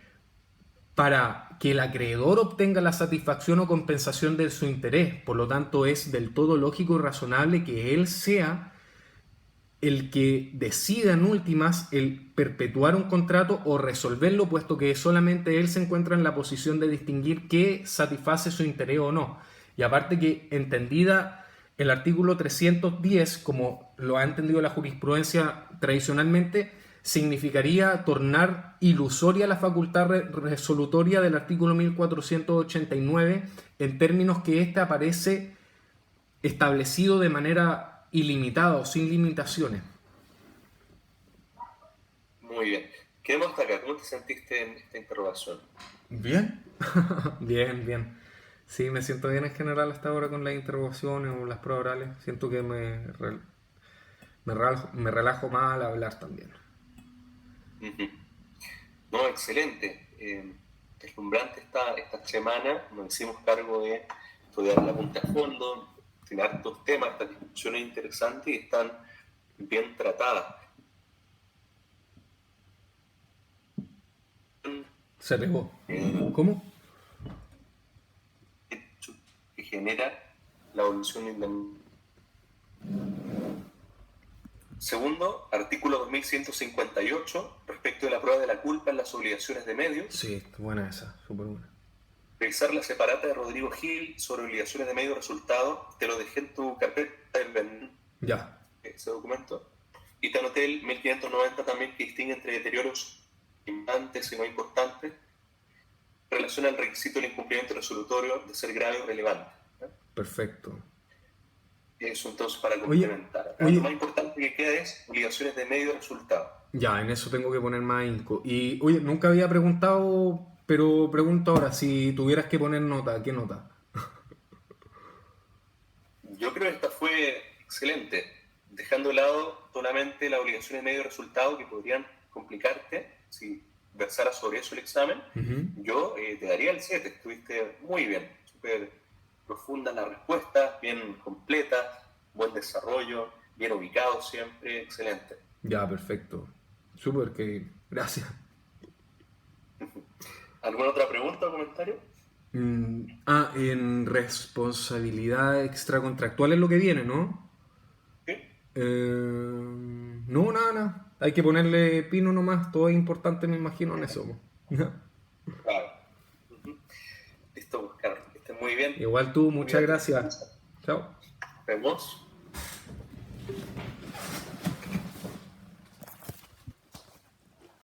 para que el acreedor obtenga la satisfacción o compensación de su interés. Por lo tanto, es del todo lógico y razonable que él sea el que decida en últimas el perpetuar un contrato o resolverlo, puesto que solamente él se encuentra en la posición de distinguir qué satisface su interés o no. Y aparte que, entendida el artículo 310, como lo ha entendido la jurisprudencia tradicionalmente, significaría tornar ilusoria la facultad resolutoria del artículo 1489 en términos que éste aparece establecido de manera ilimitada o sin limitaciones. Muy bien. Quedemos hasta acá. ¿Cómo te sentiste en esta interrogación? Bien. Bien. Sí, me siento bien en general hasta ahora con las interrogaciones o las pruebas orales. Siento que me relajo más al hablar también. No, excelente. Deslumbrante esta semana. Nos hicimos cargo de estudiar la punta a fondo. Tiene hartos temas, estas discusiones interesantes y están bien tratadas. Se pegó. ¿Cómo? Que genera la evolución indemnizaria. Segundo, artículo 2158, respecto de la prueba de la culpa en las obligaciones de medios. Sí, buena esa, súper buena. Revisar la separata de Rodrigo Gil sobre obligaciones de medio resultado. Te lo dejé en tu carpeta Ya. Ese documento. Y te anoté el 1590 también, que distingue entre deterioros importantes y no importantes, en relación al requisito del incumplimiento resolutorio de ser grave o relevante. Perfecto. Eso entonces para complementar. Lo más importante que queda es obligaciones de medio resultado. Ya, en eso tengo que poner más ahínco. Y oye, nunca había preguntado, pero pregunto ahora, si tuvieras que poner nota, ¿qué nota? Yo creo que esta fue excelente, dejando de lado solamente las obligaciones de medio resultado que podrían complicarte si versaras sobre eso el examen. Yo te daría el 7, estuviste muy bien, súper profundas las respuestas, bien completas, buen desarrollo, bien ubicado siempre, excelente. Ya, perfecto. Súper, que gracias. ¿Alguna otra pregunta o comentario? En responsabilidad extracontractual es lo que viene, ¿no? ¿Sí? No, nada. Hay que ponerle pino nomás, todo es importante, me imagino, en eso. Claro. Listo, Carlos, que estés muy bien. Igual tú, muchas gracias. Chao. Nos vemos.